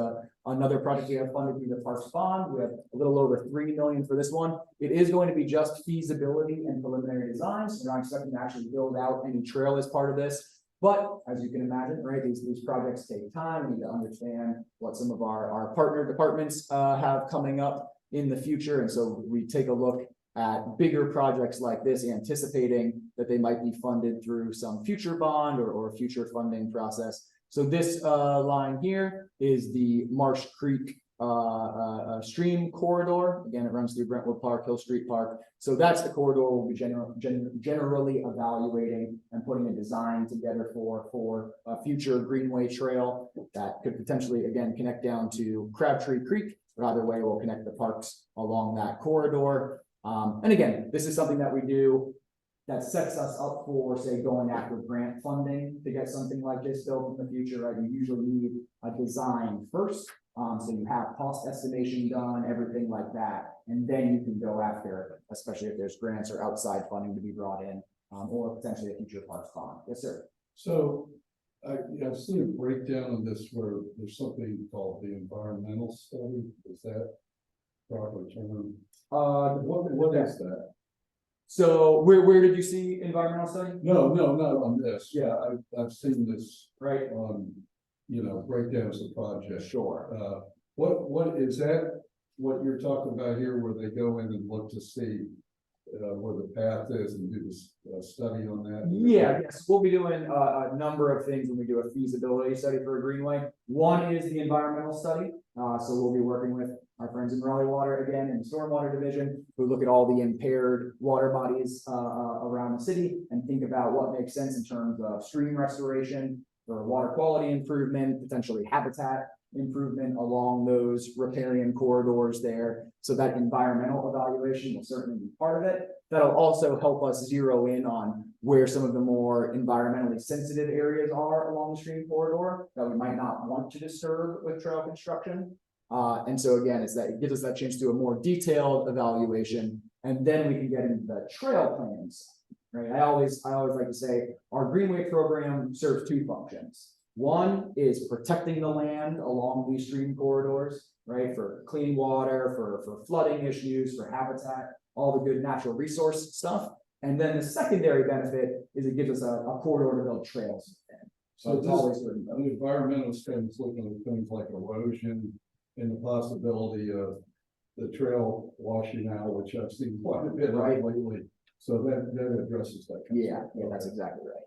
another project we have funded through the Parks Bond. We have a little over $3 million for this one. It is going to be just feasibility and preliminary design, so we're not expecting to actually build out any trail as part of this. But as you can imagine, right, these projects take time. We need to understand what some of our partner departments have coming up in the future, and so we take a look at bigger projects like this, anticipating that they might be funded through some future bond or future funding process. So this line here is the Marsh Creek stream corridor. Again, it runs through Brentwood Park, Hill Street Park. So that's the corridor we'll be generally evaluating and putting a design together for a future Greenway trail that could potentially, again, connect down to Crabtree Creek. But either way, we'll connect the parks along that corridor. And again, this is something that we do that sets us up for, say, going after grant funding to get something like this built in the future, right? You usually need a design first. So you have cost estimation done, everything like that, and then you can go after, especially if there's grants or outside funding to be brought in, or potentially a future parks bond. Yes, sir. So I've seen a breakdown of this where there's something called the environmental study. Is that proper term? What is that? So where did you see environmental study? No, not on this. Yeah. I've seen this, Right. Breakdowns of projects. Sure. What is that, what you're talking about here, where they go in and look to see where the path is and do this study on that? Yeah, yes, we'll be doing a number of things when we do a feasibility study for a Greenway. One is the environmental study. So we'll be working with our friends in Raleigh Water again in the stormwater division, who look at all the impaired water bodies around the city and think about what makes sense in terms of stream restoration, for water quality improvement, potentially habitat improvement along those riparian corridors there. So that environmental evaluation will certainly be part of it. That'll also help us zero in on where some of the more environmentally sensitive areas are along the stream corridor that we might not want to disturb with trail construction. And so again, it gives us that chance to do a more detailed evaluation, and then we can get into the trail plans. Right, I always like to say our Greenway program serves two functions. One is protecting the land along these stream corridors, right, for clean water, for flooding issues, for habitat, all the good natural resource stuff. And then the secondary benefit is it gives us a corridor to build trails. So it's always good. An environmental study is looking at things like erosion and the possibility of the trail washing out, which I've seen quite a bit of lately. So that addresses that. Yeah, that's exactly right.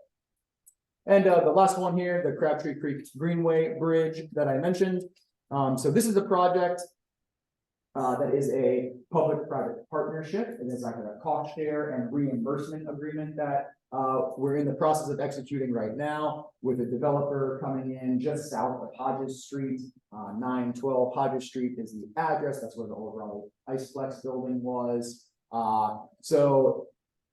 And the last one here, the Crabtree Creek Greenway Bridge that I mentioned. So this is a project that is a public-private partnership. It is like a cost share and reimbursement agreement that we're in the process of executing right now with a developer coming in just south of Hodges Street. 912 Hodges Street is the address. That's where the old Raleigh Iceplex building was. So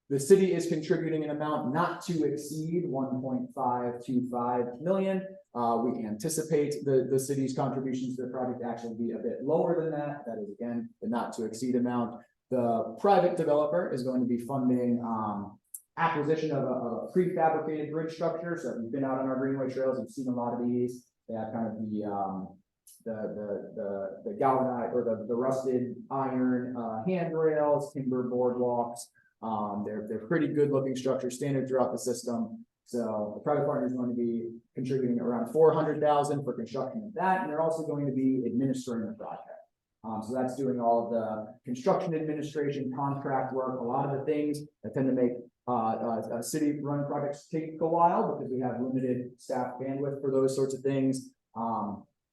the city is contributing an amount not to exceed 1.525 million. We anticipate the city's contributions to the project to actually be a bit lower than that. That is, again, the not to exceed amount. The private developer is going to be funding acquisition of a prefabricated bridge structure. So if you've been out on our Greenway trails, you've seen a lot of these. They have kind of the galvanized or the rusted iron handrails, timber boardwalks. They're pretty good looking structures, standard throughout the system. So the private partner is going to be contributing around $400,000 for construction of that, and they're also going to be administering the project. So that's doing all of the construction administration, contract work, a lot of the things that tend to make city-run projects take a while because we have limited staff bandwidth for those sorts of things.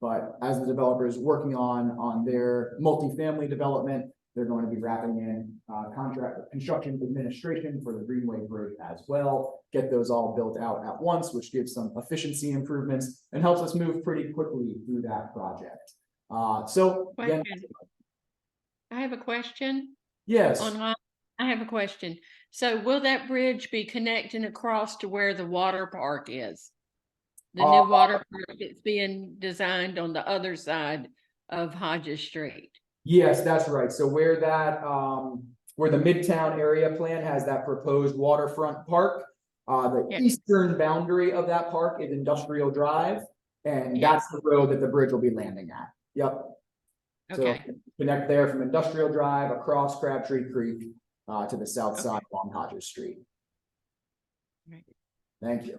But as the developer is working on their multifamily development, they're going to be wrapping in contract construction administration for the Greenway Bridge as well. Get those all built out at once, which gives some efficiency improvements and helps us move pretty quickly through that project. So again, I have a question. Yes. I have a question. So will that bridge be connecting across to where the water park is? The new water park that's being designed on the other side of Hodges Street. Yes, that's right. So where that where the Midtown area plan has that proposed waterfront park, the eastern boundary of that park is Industrial Drive, and that's the road that the bridge will be landing at. Yep. Okay. So connect there from Industrial Drive across Crabtree Creek to the south side along Hodges Street. Right. Thank you.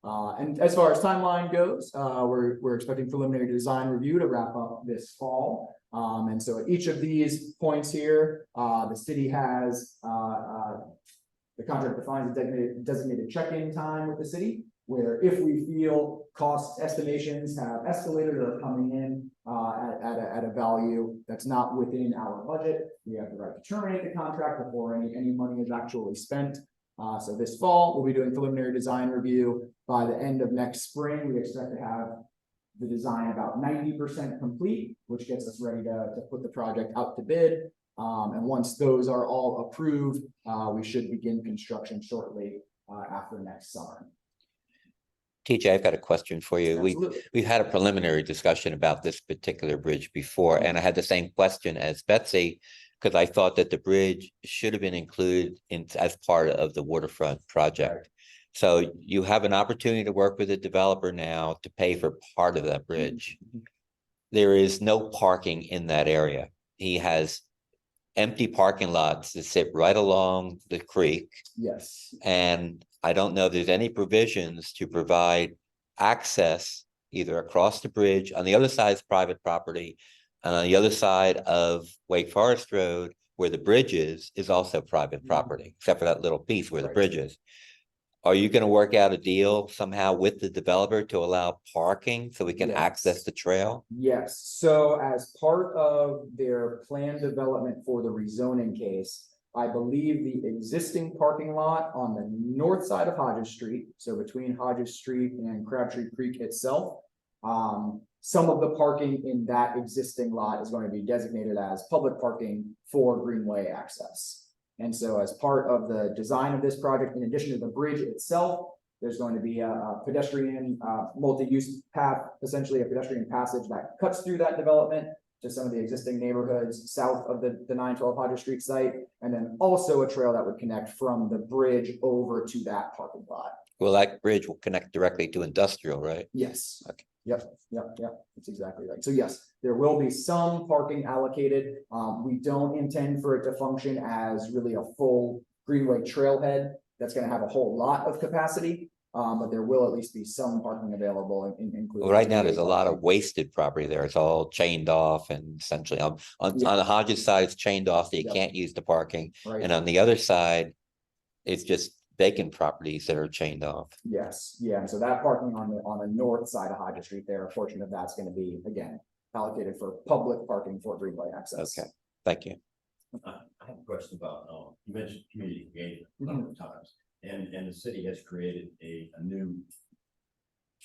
And as far as timeline goes, we're expecting preliminary design review to wrap up this fall. And so at each of these points here, the city has the contract defines a designated check-in time with the city. where if we feel cost estimations have escalated or are coming in at a value that's not within our budget, we have the right to terminate the contract before any money is actually spent. So this fall, we'll be doing preliminary design review. By the end of next spring, we expect to have the design about 90% complete, which gets us ready to put the project out to bid. And once those are all approved, we should begin construction shortly after next summer. TJ, I've got a question for you. Absolutely. We've had a preliminary discussion about this particular bridge before, and I had the same question as Betsy, because I thought that the bridge should have been included as part of the waterfront project. So you have an opportunity to work with the developer now to pay for part of that bridge. There is no parking in that area. He has empty parking lots that sit right along the creek. Yes. And I don't know if there's any provisions to provide access either across the bridge. On the other side is private property, and on the other side of Wake Forest Road, where the bridge is also private property, except for that little piece where the bridge is. Are you going to work out a deal somehow with the developer to allow parking so we can access the trail? Yes, so as part of their plan development for the rezoning case, I believe the existing parking lot on the north side of Hodges Street, so between Hodges Street and Crabtree Creek itself, some of the parking in that existing lot is going to be designated as public parking for Greenway access. And so as part of the design of this project, in addition to the bridge itself, there's going to be a pedestrian multi-use path, essentially a pedestrian passage that cuts through that development to some of the existing neighborhoods south of the 912 Hodges Street site, and then also a trail that would connect from the bridge over to that parking lot. Well, that bridge will connect directly to industrial, right? Yes. Okay. Yep. That's exactly right. So yes, there will be some parking allocated. We don't intend for it to function as really a full Greenway trailhead that's going to have a whole lot of capacity. But there will at least be some parking available. Well, right now, there's a lot of wasted property there. It's all chained off, and essentially on the Hodges side, it's chained off, so you can't use the parking. Right. And on the other side, it's just vacant properties that are chained off. Yes, yeah. So that parking on the north side of Hodges Street there, a portion of that's going to be again allocated for public parking for Greenway access. Okay, thank you. I have a question about, you mentioned community engagement a number of times, and the city has created a new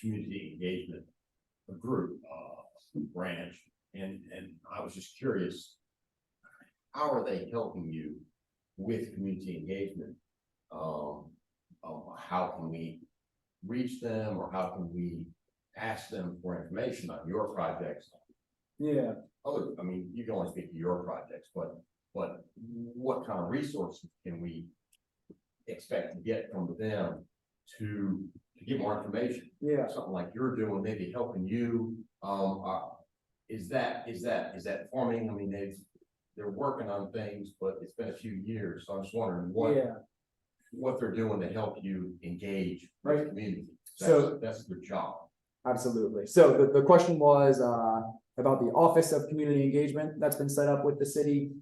community engagement group, branch, and I was just curious, how are they helping you with community engagement? How can we reach them, or how can we ask them for information on your projects? Yeah. I mean, you can only speak to your projects, but what kind of resources can we expect to get from them to get more information? Yeah. Something like you're doing, maybe helping you. Is that forming? I mean, they're working on things, but it's been a few years, so I'm just wondering what they're doing to help you engage with the community. That's their job. Absolutely. So the question was about the Office of Community Engagement that's been set up with the city.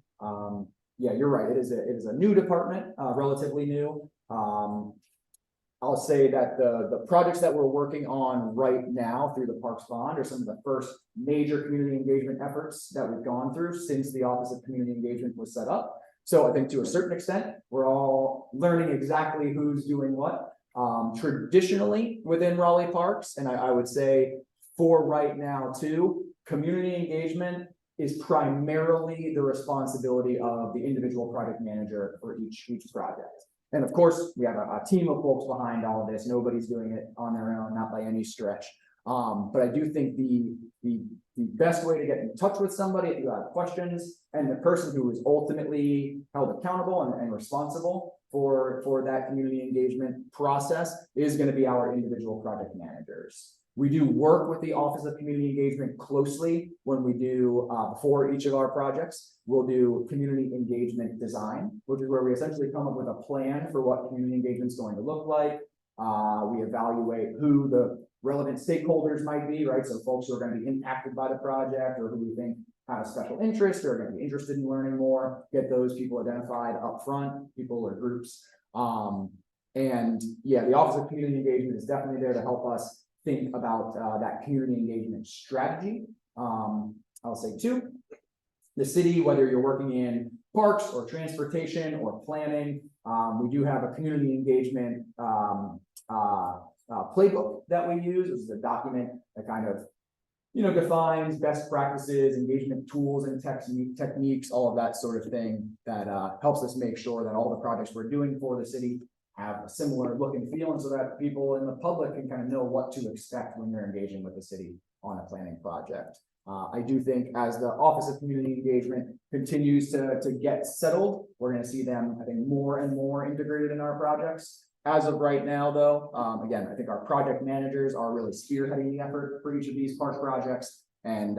Yeah, you're right. It is a new department, relatively new. I'll say that the projects that we're working on right now through the Parks Bond are some of the first major community engagement efforts that we've gone through since the Office of Community Engagement was set up. So I think to a certain extent, we're all learning exactly who's doing what. Traditionally within Raleigh Parks, and I would say for right now too, community engagement is primarily the responsibility of the individual project manager for each project. And of course, we have a team of folks behind all of this. Nobody's doing it on their own, not by any stretch. But I do think the best way to get in touch with somebody if you have questions, and the person who is ultimately held accountable and responsible for that community engagement process is going to be our individual project managers. We do work with the Office of Community Engagement closely when we do, before each of our projects, we'll do community engagement design, which is where we essentially come up with a plan for what community engagement is going to look like. We evaluate who the relevant stakeholders might be, right? So folks who are going to be impacted by the project, or who we think have a special interest or are going to be interested in learning more, get those people identified up front, people or groups. And yeah, the Office of Community Engagement is definitely there to help us think about that community engagement strategy. I'll say two, the city, whether you're working in parks or transportation or planning, we do have a community engagement playbook that we use. This is a document that kind of, defines best practices, engagement tools and techniques, all of that sort of thing that helps us make sure that all the projects we're doing for the city have a similar look and feel, and so that people in the public can kind of know what to expect when they're engaging with the city on a planning project. I do think as the Office of Community Engagement continues to get settled, we're going to see them, I think, more and more integrated in our projects. As of right now, though, again, I think our project managers are really spearheading the effort for each of these park projects. And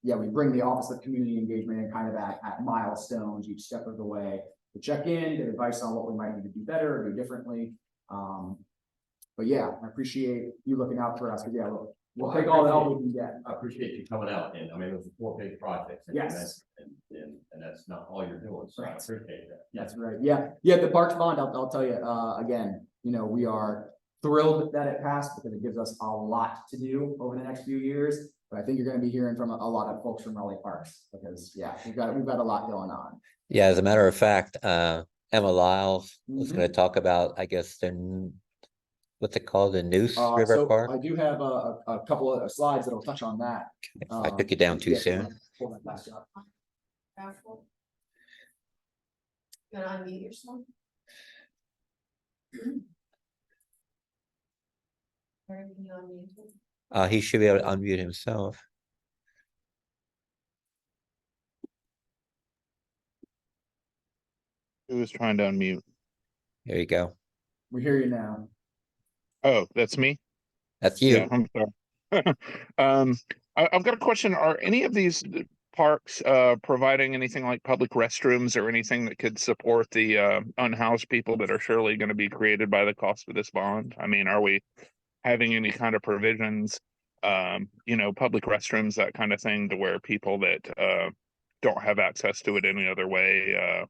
yeah, we bring the Office of Community Engagement in kind of at milestones each step of the way to check in, get advice on what we might need to do better or do differently. But yeah, I appreciate you looking out for us, because yeah, we'll take all the help we can get. I appreciate you coming out, and I mean, it was a 4-page project. And Yes. that's- And that's not all you're doing, so I Right. appreciate that. That's right. Yeah. Yeah. The Parks Bond, I'll tell you, again, we are thrilled that it passed because it gives us a lot to do over the next few years. But I think you're going to be hearing from a lot of folks from Raleigh Parks because yeah, we've got a lot going on. Yeah, as a matter of fact, Emma Lyles was gonna talk about, I guess, what's it called, the Noose River So Park? I do have a couple of slides that'll touch on that. I took you down too yeah, soon. pull that back up. Powerful. You gonna unmute yourself? Or can you unmute? He should be able to unmute himself. Who was trying to unmute? There you go. We hear you now. Oh, that's me? That's Yeah, you. I'm sorry. I've got a question. Are any of these parks providing anything like public restrooms or anything that could support the unhoused people that are surely going to be created by the cost of this bond? I mean, are we having any kind of provisions, public restrooms, that kind of thing, to where people that don't have access to it any other way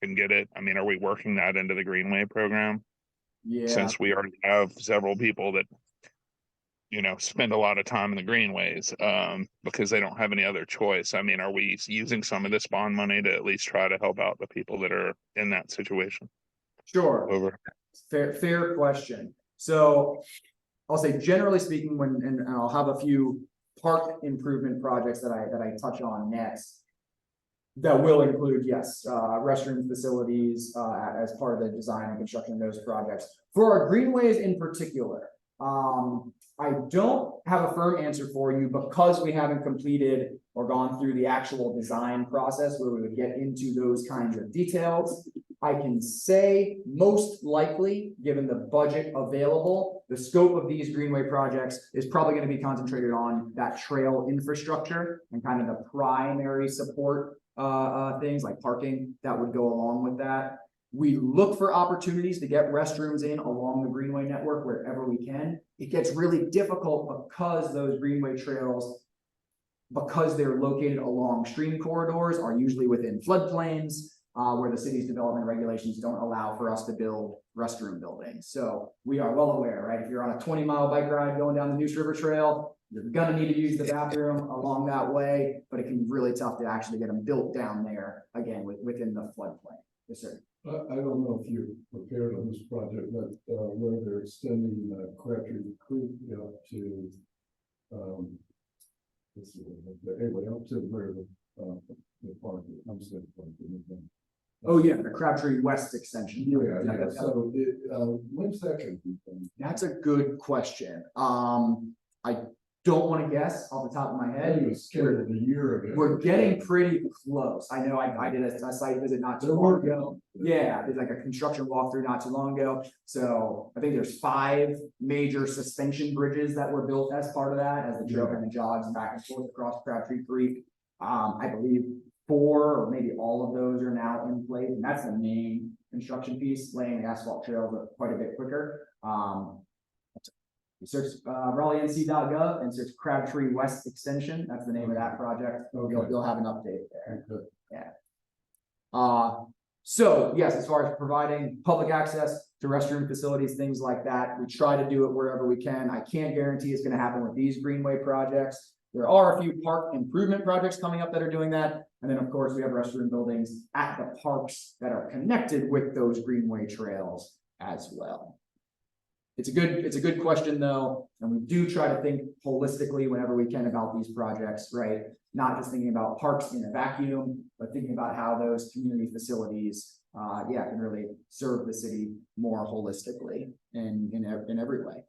can get it? I mean, are we working that into the Greenway program? Yeah. Since we already have several people that spend a lot of time in the Greenways because they don't have any other choice. I mean, are we using some of this bond money to at least try to help out the people that are in that situation? Sure. Over. Fair question. So I'll say, generally speaking, and I'll have a few park improvement projects that I touch on next. That will include, yes, restroom facilities as part of the design and construction of those projects. For our greenways in particular, I don't have a firm answer for you because we haven't completed or gone through the actual design process where we would get into those kinds of details. I can say most likely, given the budget available, the scope of these greenway projects is probably going to be concentrated on that trail infrastructure and kind of the primary support things like parking that would go along with that. We look for opportunities to get restrooms in along the greenway network wherever we can. It gets really difficult because those greenway trails, because they're located along stream corridors, are usually within floodplains where the city's development regulations don't allow for us to build restroom buildings. So we are well aware, right? If you're on a 20-mile bike ride going down the Noose River Trail, you're gonna need to use the bathroom along that way, but it can be really tough to actually get them built down there, again, within the floodplain. Yes, sir. I don't know if you're prepared on this project, but where they're extending Crabtree Creek up to, anyway, up to where the park, I'm saying. Oh, yeah, the Crabtree West extension. Yeah, so when's that gonna be done? That's a good question. I don't want to guess off the top of my head. It was scheduled a year ago. We're getting pretty close. I know I did a site visit not too long ago. Yeah, I did like a construction walkthrough not too long ago. So I think there's 5 major suspension bridges that were built as part of that, as the trail kind of jogs back and forth across Crabtree Creek. I believe 4 or maybe all of those are now in place, and that's the main construction piece, laying the asphalt trail quite a bit quicker. You search RaleighNC.gov and search Crabtree West Extension. That's the name of that project. Okay. You'll have an update there. Okay. Yeah. So yes, as far as providing public access, to restroom facilities, things like that. We try to do it wherever we can. I can't guarantee it's gonna happen with these Greenway projects. There are a few park improvement projects coming up that are doing that. And then, of course, we have restroom buildings at the parks that are connected with those Greenway trails as well. It's a good question though, and we do try to think holistically whenever we can about these projects, right? Not just thinking about parks in a vacuum, but thinking about how those community facilities, can really serve the city more holistically in every way.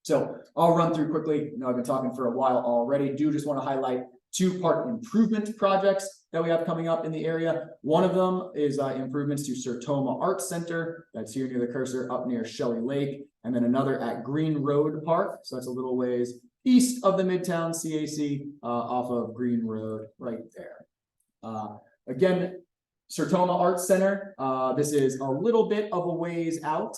So I'll run through quickly. I've been talking for a while already. Do just want to highlight 2 park improvement projects that we have coming up in the area. One of them is improvements to Sertoma Arts Center. That's here near the cursor up near Shelley Lake. And then another at Green Road Park. So that's a little ways east of the Midtown CAC off of Green Road right there. Again, Sertoma Arts Center. This is a little bit of a ways out.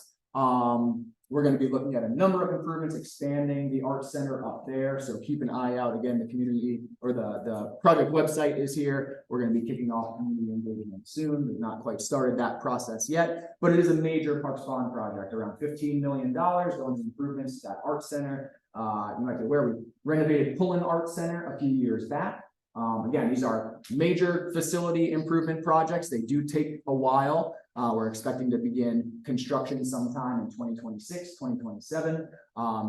We're going to be looking at a number of improvements, expanding the Arts Center up there. So keep an eye out. Again, the community or the project website is here. We're going to be kicking off community engagement soon. We've not quite started that process yet, but it is a major Parks Bond project, around $15 million going to improvements to that Arts Center. You might be aware we renovated Pullen Arts Center a few years back. Again, these are major facility improvement projects. They do take a while. We're expecting to begin construction sometime in 2026, 2027.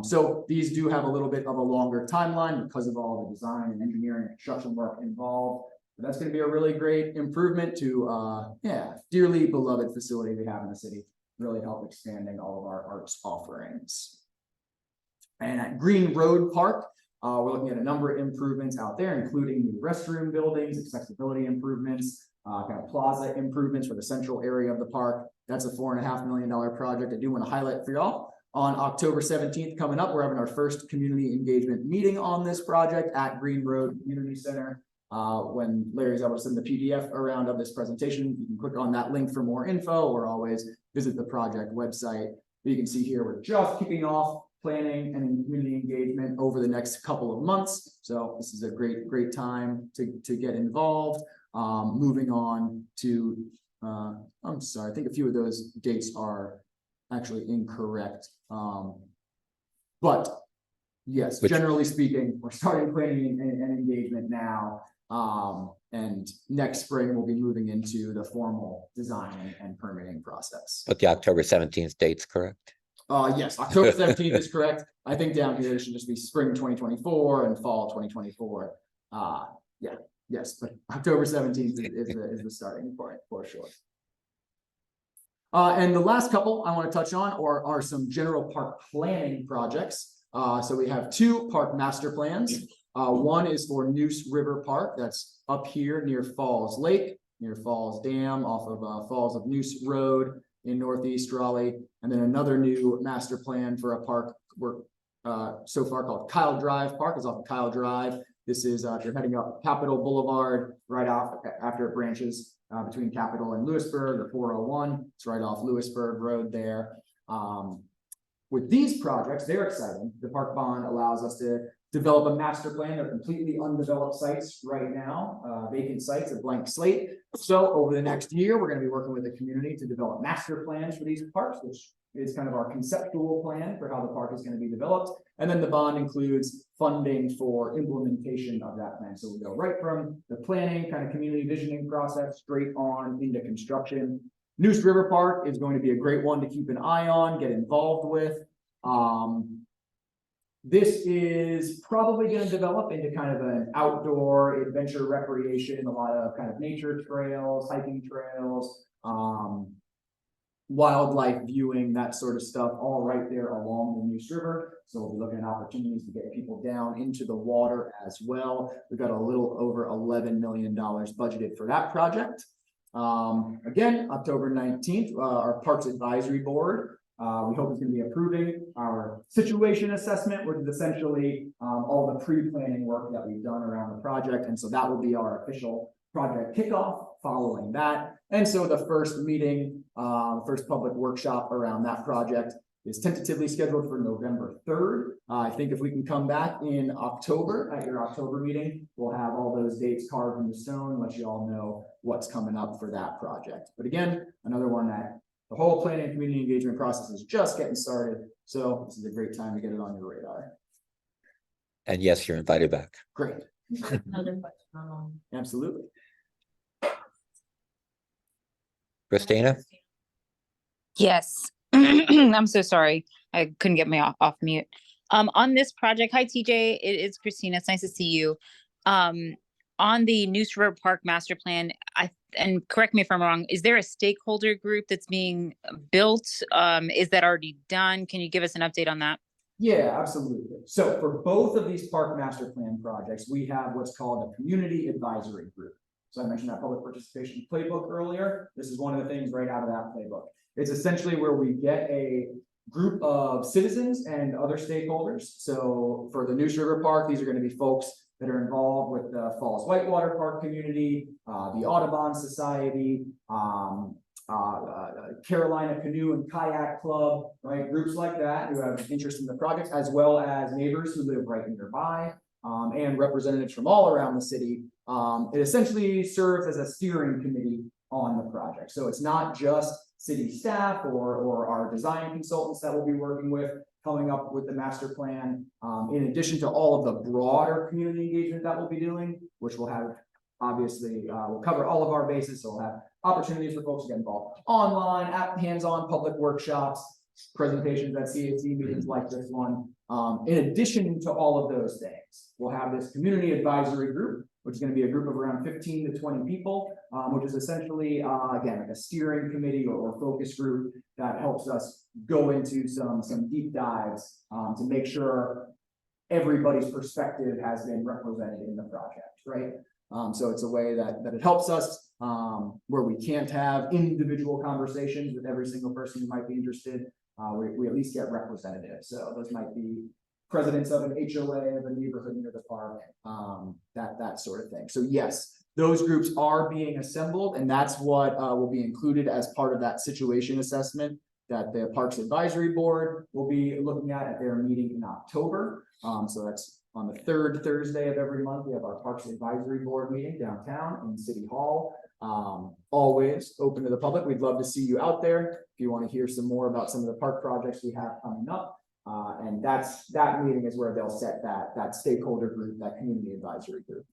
So these do have a little bit of a longer timeline because of all the design and engineering and construction work involved. But that's going to be a really great improvement to, dearly beloved facility we have in the city. Really help expanding all of our arts offerings. And at Green Road Park, we're looking at a number of improvements out there, including new restroom buildings, accessibility improvements, kind of plaza improvements for the central area of the park. That's a $4.5 million project. I do want to highlight for y'all. On October 17th coming up, we're having our first community engagement meeting on this project at Green Road Community Center. When Larry's able to send the PDF around of this presentation, you can click on that link for more info, or always visit the project website. You can see here we're just kicking off planning and community engagement over the next couple of months. So this is a great time to get involved. Moving on to, I'm sorry, I think a few of those dates are actually incorrect. But yes, generally speaking, we're starting planning and engagement now. And next spring, we'll be moving into the formal design and permitting process. But the October 17th date's correct? Yes, October 17th is correct. I think down here it should just be spring 2024 and fall 2024. Yes, but October 17th is the starting point for sure. And the last couple I want to touch on are some general park planning projects. So we have 2 park master plans. One is for Neuse River Park. That's up here near Falls Lake, near Falls Dam, off of Falls of Neuse Road in Northeast Raleigh. And then another new master plan for a park we're so far called Kyle Drive Park. Is off of Kyle Drive. This is if you're heading up Capitol Boulevard, right off after it branches between Capitol and Lewisburg, or 401. It's right off Lewisburg Road there. With these projects, they're exciting. The park bond allows us to develop a master plan. They're completely undeveloped sites right now, vacant sites, a blank slate. So over the next year, we're going to be working with the community to develop master plans for these parks, which is kind of our conceptual plan for how the park is going to be developed. And then the bond includes funding for implementation of that plan. So we go right from the planning, kind of community visioning process, straight on into construction. Neuse River Park is going to be a great one to keep an eye on, get involved with. This is probably going to develop into kind of an outdoor adventure recreation, a lot of kind of nature trails, hiking trails, wildlife viewing, that sort of stuff, all right there along the Neuse River. So we'll be looking at opportunities to get people down into the water as well. We've got a little over $11 million budgeted for that project. Again, October 19th, our Parks Advisory Board, we hope is going to be approving our situation assessment, which is essentially all the pre-planning work that we've done around the project. And so that will be our official project kickoff following that. And so the first meeting, first public workshop around that project is tentatively scheduled for November 3rd. I think if we can come back in October at your October meeting, we'll have all those dates carved in the stone, let you all know what's coming up for that project. But again, another one that the whole planning and community engagement process is just getting started. So this is a great time to get it on your radar. And yes, you're invited back. Great. Another question. Absolutely. Christina? Yes, I'm so sorry. I couldn't get me off mute. On this project, hi TJ, it's Christina. It's nice to see you. On the Neuse River Park Master Plan, and correct me if I'm wrong, is there a stakeholder group that's being built? Is that already done? Can you give us an update on that? Yeah, absolutely. So for both of these park master plan projects, we have what's called a community advisory group. So I mentioned that public participation playbook earlier. This is one of the things right out of that playbook. It's essentially where we get a group of citizens and other stakeholders. So for the Neuse River Park, these are going to be folks that are involved with the Falls Whitewater Park community, the Audubon Society, Carolina Canoe and Kayak Club, right? Groups like that who have interest in the project, as well as neighbors who live right nearby, and representatives from all around the city. It essentially serves as a steering committee on the project. So it's not just city staff or our design consultants that we'll be working with, coming up with the master plan, in addition to all of the broader community engagement that we'll be doing, which will have, obviously, we'll cover all of our bases. So we'll have opportunities for folks to get involved online, hands-on public workshops, presentations at CAC meetings like this one. In addition to all of those things, we'll have this community advisory group, which is going to be a group of around 15 to 20 people, which is essentially, again, like a steering committee or focus group that helps us go into some deep dives to make sure everybody's perspective has been represented in the project, right? So it's a way that it helps us where we can't have individual conversations with every single person who might be interested. We at least get representatives. So those might be presidents of an HOA of a neighborhood near the park, that sort of thing. So yes, those groups are being assembled, and that's what will be included as part of that situation assessment that the Parks Advisory Board will be looking at their meeting in October. So that's on the third Thursday of every month. We have our Parks Advisory Board meeting downtown in City Hall. Always open to the public. We'd love to see you out there if you want to hear some more about some of the park projects we have coming up. And that meeting is where they'll set that stakeholder group, that community advisory group.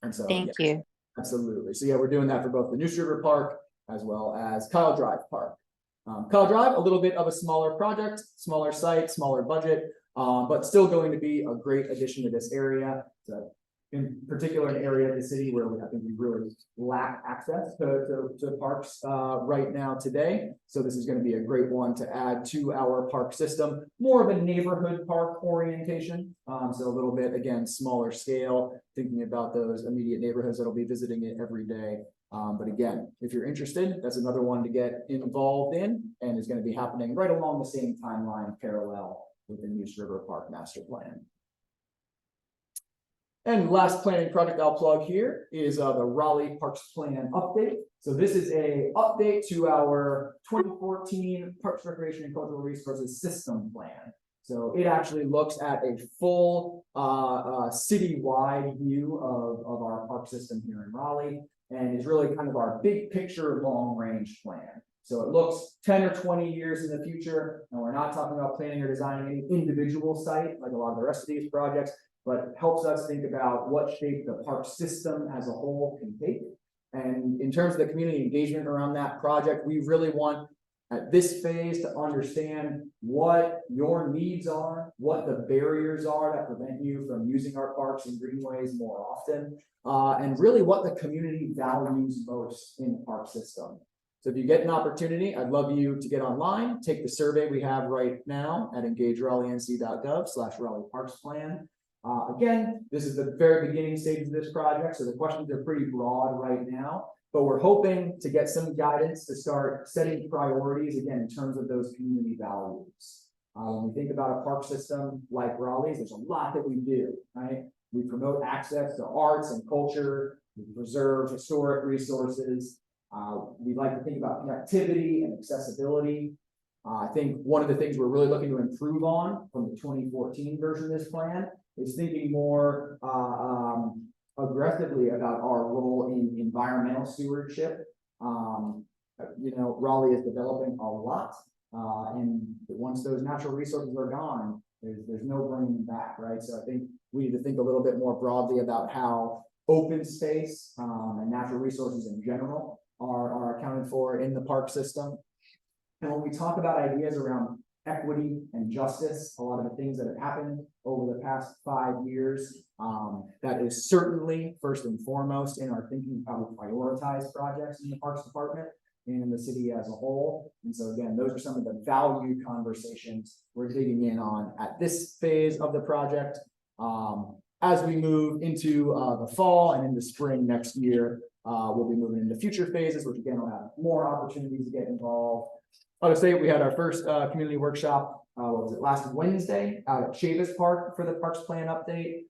And so Thank you. Absolutely. So yeah, we're doing that for both the Neuse River Park as well as Kyle Drive Park. Kyle Drive, a little bit of a smaller project, smaller site, smaller budget, but still going to be a great addition to this area. So in particular, an area of the city where I think we really lack access to parks right now today. So this is going to be a great one to add to our park system, more of a neighborhood park orientation. So a little bit, again, smaller scale, thinking about those immediate neighborhoods that'll be visiting it every day. But again, if you're interested, that's another one to get involved in, and is going to be happening right along the same timeline, parallel with the Neuse River Park Master Plan. And last planning project I'll plug here is the Raleigh Parks Plan update. So this is a update to our 2014 Parks, Recreation, and Cultural Resources System Plan. So it actually looks at a full citywide view of our park system here in Raleigh, and is really kind of our big picture long range plan. So it looks 10 or 20 years in the future, and we're not talking about planning or designing any individual site like a lot of the rest of these projects, but helps us think about what shape the park system as a whole can take. And in terms of the community engagement around that project, we really want at this phase to understand what your needs are, what the barriers are that prevent you from using our parks and greenways more often, and really what the community values most in the park system. So if you get an opportunity, I'd love you to get online, take the survey we have right now at engageraleighnc.gov/Raleigh Parks Plan. Again, this is the very beginning stage of this project, so the questions are pretty broad right now, but we're hoping to get some guidance to start setting priorities again in terms of those community values. When we think about a park system like Raleigh's, there's a lot that we do, right? We promote access to arts and culture, we preserve historic resources. We like to think about connectivity and accessibility. I think one of the things we're really looking to improve on from the 2014 version of this plan is thinking more aggressively about our role in environmental stewardship. you know, Raleigh is developing a lot. And once those natural resources are gone, there's no bringing them back, right? So I think we need to think a little bit more broadly about how open space, and natural resources in general are accounted for in the park system. And when we talk about ideas around equity and justice, a lot of the things that have happened over the past 5 years, that is certainly first and foremost in our thinking how we prioritize projects in the Parks Department and in the city as a whole. And so again, those are some of the value conversations we're digging in on at this phase of the project. As we move into the fall and into spring next year, we'll be moving into future phases, which again will have more opportunities to get involved. I'll just say we had our first community workshop, what was it, last Wednesday out at Chavis Park for the Parks Plan update.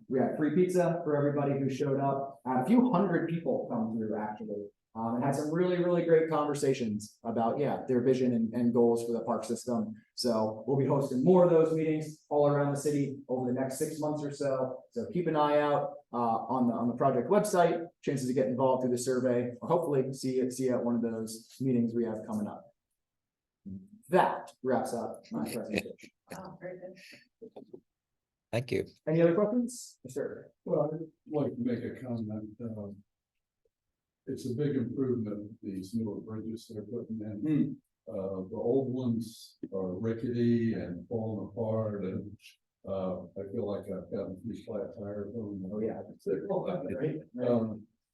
We had free pizza for everybody who showed up. A few hundred people come through actually, and had some really, really great conversations about, their vision and goals for the park system. So we'll be hosting more of those meetings all around the city over the next 6 months or so. So keep an eye out on the project website, chances to get involved through the survey, or hopefully see you at one of those meetings we have coming up. That wraps up my presentation. Wow, very good. Thank you. Any other questions? Yes, sir. Well, I'd like to make a comment. It's a big improvement, these newer bridges they're putting in. The old ones are rickety and falling apart, and I feel like I've gotten these flat tires on them. Oh, yeah.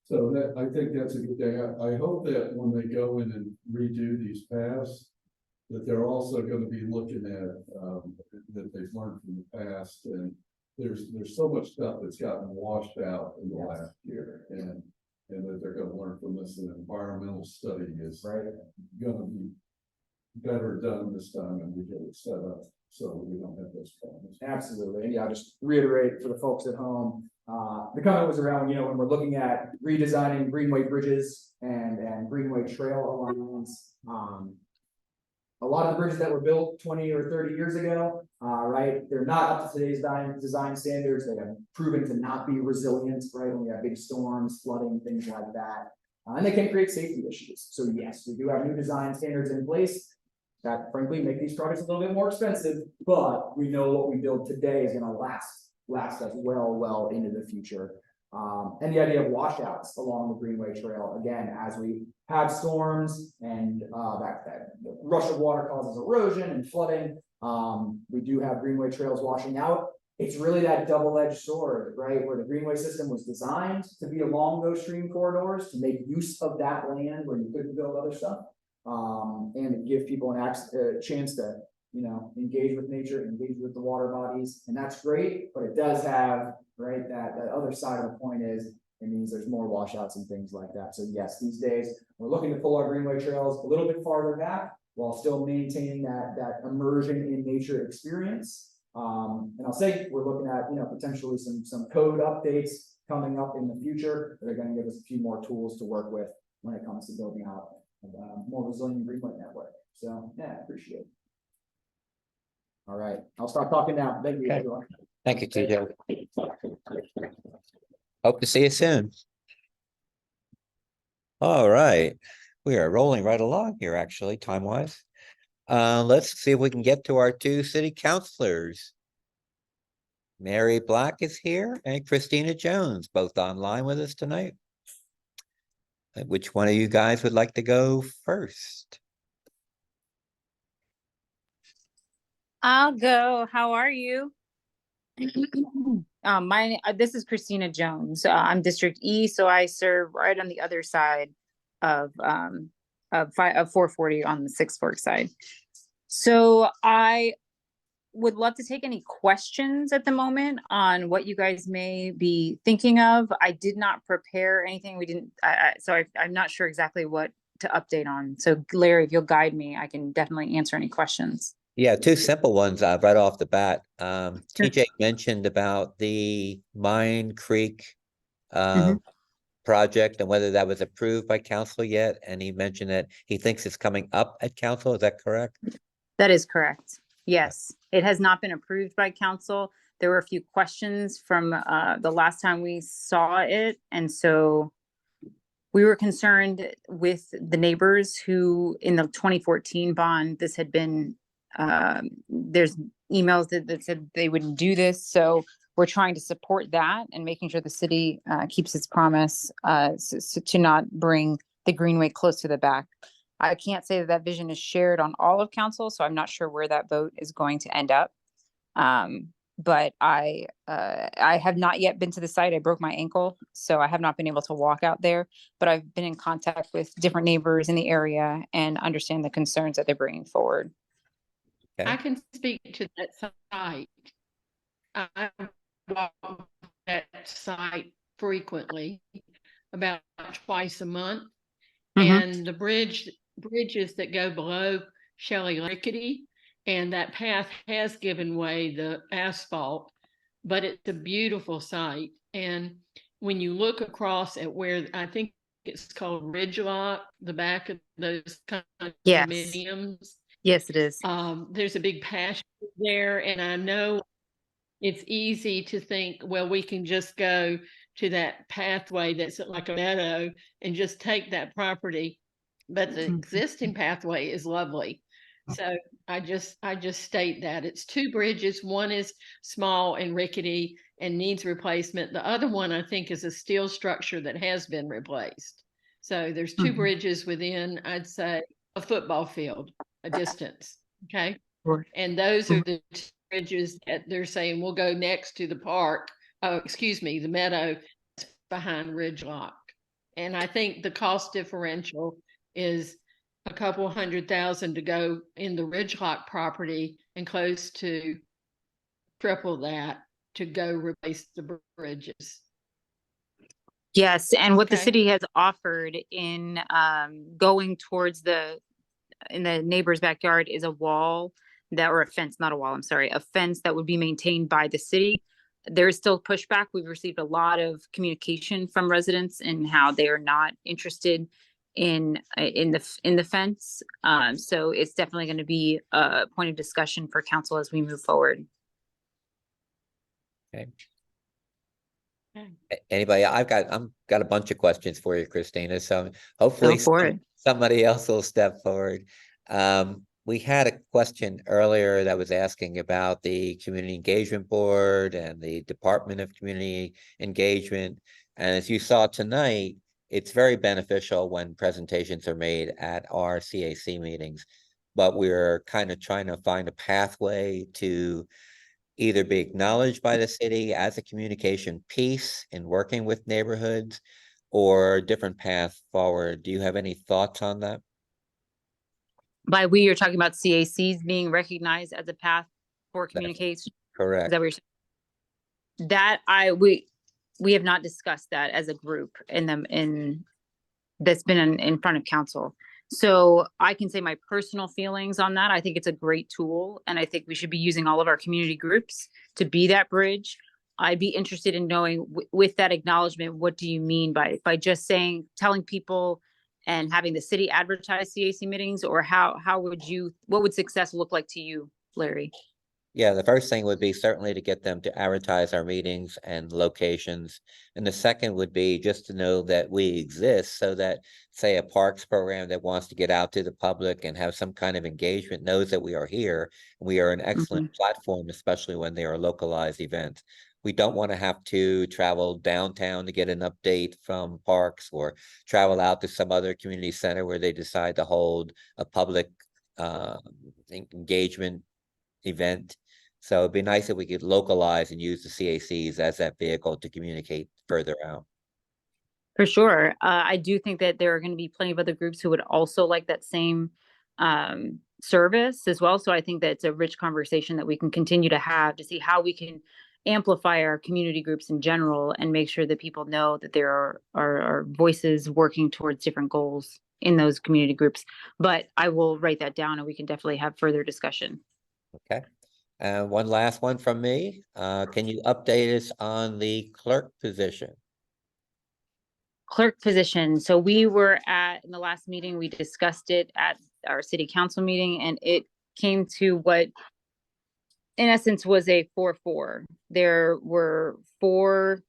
So that, I think that's a good thing. I hope that when they go in and redo these paths, that they're also going to be looking at that they've learned from the past. And there's so much stuff that's gotten washed out in the last year, and that they're going to learn from this. And environmental study is going to be better done this time, and we get it set up so we don't have those problems. Absolutely. And I'll just reiterate for the folks at home, the comment was around, when we're looking at redesigning Greenway bridges and Greenway trail alignments, a lot of the bridges that were built 20 or 30 years ago, right, they're not up to today's design standards. They have proven to not be resilient, right, when we have big storms, flooding, things like that. And they can create safety issues. So yes, we do have new design standards in place that frankly make these projects a little bit more expensive, but we know what we build today is gonna last us well into the future. And the idea of washouts along the Greenway Trail, again, as we have storms and that rush of water causes erosion and flooding, we do have Greenway trails washing out. It's really that double-edged sword, right, where the Greenway system was designed to be along those stream corridors to make use of that land where you couldn't build other stuff, and give people a chance to engage with nature, engage with the water bodies, and that's great, but it does have, right, that other side of the point is, it means there's more washouts and things like that. So yes, these days, we're looking to pull our Greenway trails a little bit farther back, while still maintaining that immersion in nature experience. And I'll say, we're looking at, potentially some code updates coming up in the future that are gonna give us a few more tools to work with when it comes to building out a more resilient Greenway network. So yeah, appreciate it. All right, I'll start talking now. Thank you, everyone. Thank you, TJ. Hope to see you soon. All right, we are rolling right along here, actually, time-wise. Let's see if we can get to our two city councilors. Mary Black is here and Christina Jones, both online with us tonight. Which one of you guys would like to go first? I'll go. How are you? This is Christina Jones. I'm District E, so I serve right on the other side of 440 on the Six Fork side. So I would love to take any questions at the moment on what you guys may be thinking of. I did not prepare anything. I'm not sure exactly what to update on. So Larry, if you'll guide me, I can definitely answer any questions. Yeah, two simple ones right off the bat. TJ mentioned about the Mine Creek project and whether that was approved by council yet. And he mentioned that he thinks it's coming up at council. Is that correct? That is correct. Yes, it has not been approved by council. There were a few questions from the last time we saw it. And so We were concerned with the neighbors who, in the 2014 bond, this had been, there's emails that said they wouldn't do this. So we're trying to support that and making sure the city keeps its promise to not bring the Greenway close to the back. I can't say that vision is shared on all of council, so I'm not sure where that vote is going to end up. But I have not yet been to the site. I broke my ankle, so I have not been able to walk out there, but I've been in contact with different neighbors in the area and understand the concerns that they're bringing forward. Okay. I can speak to that site. I walk that site frequently, about twice a month. And the bridges that go below Shelley Rickety, and that path has given way, the asphalt, but it's a beautiful site. And when you look across at where I think it's called Ridgelock, the back of those condominiums. Yes, it is. There's a big pasture there, and I know it's easy to think, well, we can just go to that pathway that's like a meadow and just take that property. But the existing pathway is lovely. So I just state that it's 2 bridges. One is small and rickety and needs replacement. The other one, I think, is a steel structure that has been replaced. So there's 2 bridges within, I'd say, a football field, a distance. Okay. And those are the 2 bridges that they're saying will go next to the park. Oh, excuse me, the meadow behind Ridgelock. And I think the cost differential is a couple $100,000 to go in the Ridgelock property and close to triple that to go replace the bridges. Yes, and what the city has offered in going towards in the neighbor's backyard is a wall that, or a fence, not a wall, I'm sorry, a fence that would be maintained by the city. There is still pushback. We've received a lot of communication from residents and how they are not interested in the fence. So it's definitely going to be a point of discussion for council as we move forward. Okay. Anybody? I've got a bunch of questions for you, Christina. So hopefully somebody else will step forward. We had a question earlier that was asking about the Community Engagement Board and the Department of Community Engagement. And as you saw tonight, it's very beneficial when presentations are made at our CAC meetings, but we're kind of trying to find a pathway to either be acknowledged by the city as a communication piece in working with neighborhoods, or a different path forward. Do you have any thoughts on that? By we, you're talking about CACs being recognized as a path for communication? Correct. Is that what you're saying? We have not discussed that as a group that's been in front of council. So I can say my personal feelings on that. I think it's a great tool, and I think we should be using all of our community groups to be that bridge. I'd be interested in knowing with that acknowledgement, what do you mean by just telling people and having the city advertise CAC meetings, or what would success look like to you, Larry? Yeah, the first thing would be certainly to get them to advertise our meetings and locations. And the second would be just to know that we exist, so that, say, a parks program that wants to get out to the public and have some kind of engagement knows that we are here. We are an excellent platform, especially when they are localized events. We don't want to have to travel downtown to get an update from parks, or travel out to some other community center where they decide to hold a public engagement event. So it'd be nice if we could localize and use the CACs as that vehicle to communicate further out. For sure. I do think that there are going to be plenty of other groups who would also like that same service as well. So I think that it's a rich conversation that we can continue to have to see how we can amplify our community groups in general and make sure that people know that there are voices working towards different goals in those community groups. But I will write that down, and we can definitely have further discussion. Okay. One last one from me. Can you update us on the clerk position? Clerk position. So we were in the last meeting, we discussed it at our city council meeting, and it came to what in essence was a 4-4. There were 4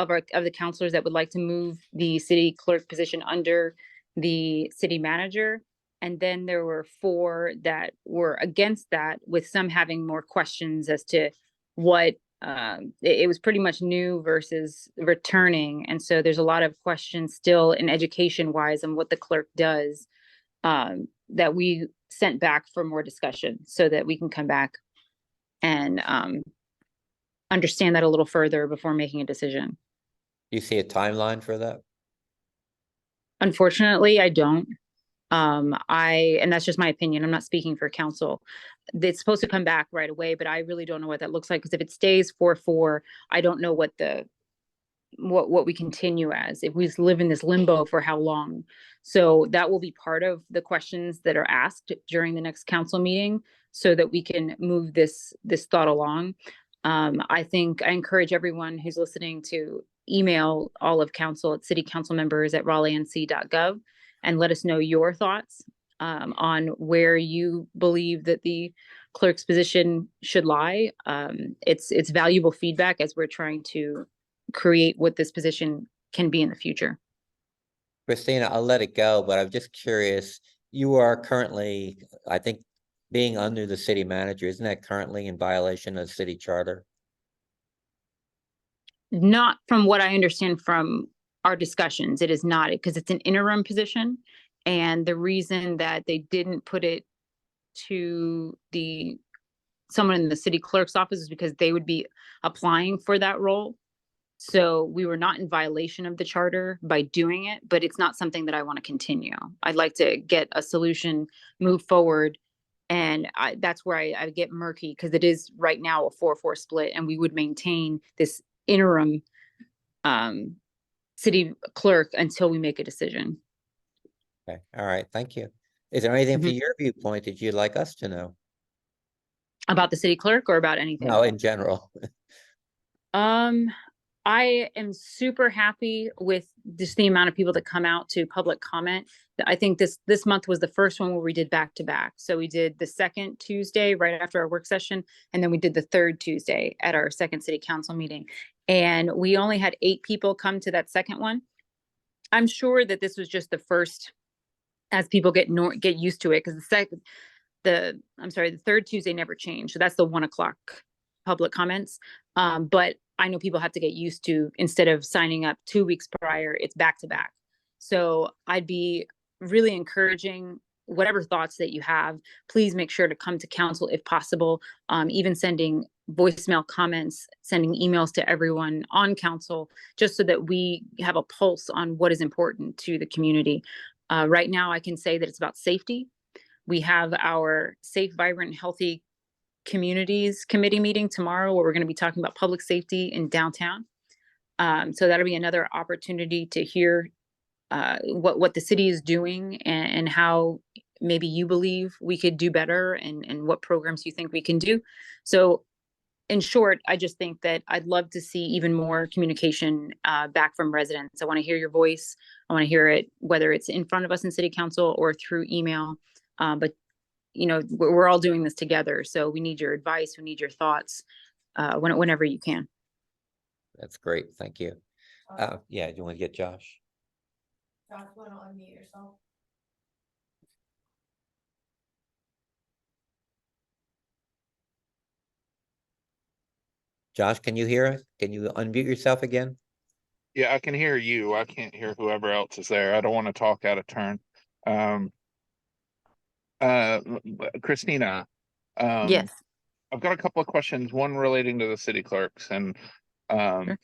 of the counselors that would like to move the city clerk position under the city manager. And then there were 4 that were against that, with some having more questions as to what it was pretty much new versus returning. And so there's a lot of questions still in education wise on what the clerk does, that we sent back for more discussion so that we can come back and understand that a little further before making a decision. You see a timeline for that? Unfortunately, I don't. And that's just my opinion. I'm not speaking for council. It's supposed to come back right away, but I really don't know what that looks like, because if it stays 4-4, I don't know what we continue as, if we live in this limbo for how long. So that will be part of the questions that are asked during the next council meeting, so that we can move this thought along. I think I encourage everyone who's listening to email all of council at citycouncilmembers@raleighnc.gov and let us know your thoughts on where you believe that the clerk's position should lie. It's valuable feedback as we're trying to create what this position can be in the future. Christina, I'll let it go, but I'm just curious. You are currently, I think, being under the city manager. Isn't that currently in violation of the city charter? Not from what I understand from our discussions, it is not, because it's an interim position. And the reason that they didn't put it to someone in the city clerk's office is because they would be applying for that role. So we were not in violation of the charter by doing it, but it's not something that I want to continue. I'd like to get a solution, move forward. And that's where I get murky, because it is right now a 4-4 split, and we would maintain this interim city clerk until we make a decision. Okay, all right, thank you. Is there anything from your viewpoint that you'd like us to know? About the city clerk or about anything? No, in general. I am super happy with just the amount of people that come out to public comment. I think this month was the first one where we did back to back. So we did the second Tuesday right after our work session, and then we did the third Tuesday at our second city council meeting. And we only had 8 people come to that second one. I'm sure that this was just the first, as people get used to it, because the third Tuesday never changed. So that's the 1 o'clock public comments. But I know people have to get used to, instead of signing up 2 weeks prior, it's back to back. So I'd be really encouraging, whatever thoughts that you have, please make sure to come to council if possible. Even sending voicemail comments, sending emails to everyone on council, just so that we have a pulse on what is important to the community. Right now, I can say that it's about safety. We have our Safe, Vibrant, Healthy Communities Committee meeting tomorrow, where we're going to be talking about public safety in downtown. So that'll be another opportunity to hear what the city is doing, and how maybe you believe we could do better, and what programs you think we can do. So in short, I just think that I'd love to see even more communication back from residents. I want to hear your voice. I want to hear it, whether it's in front of us in city council or through email. But you know, we're all doing this together. So we need your advice. We need your thoughts whenever you can. That's great. Thank you. Yeah, do you want to get Josh? Josh, want to unmute yourself? Josh, can you hear us? Can you unmute yourself again? Yeah, I can hear you. I can't hear whoever else is there. I don't want to talk out of turn. Christina, Yes. I've got a couple of questions, one relating to the city clerks, and Sure.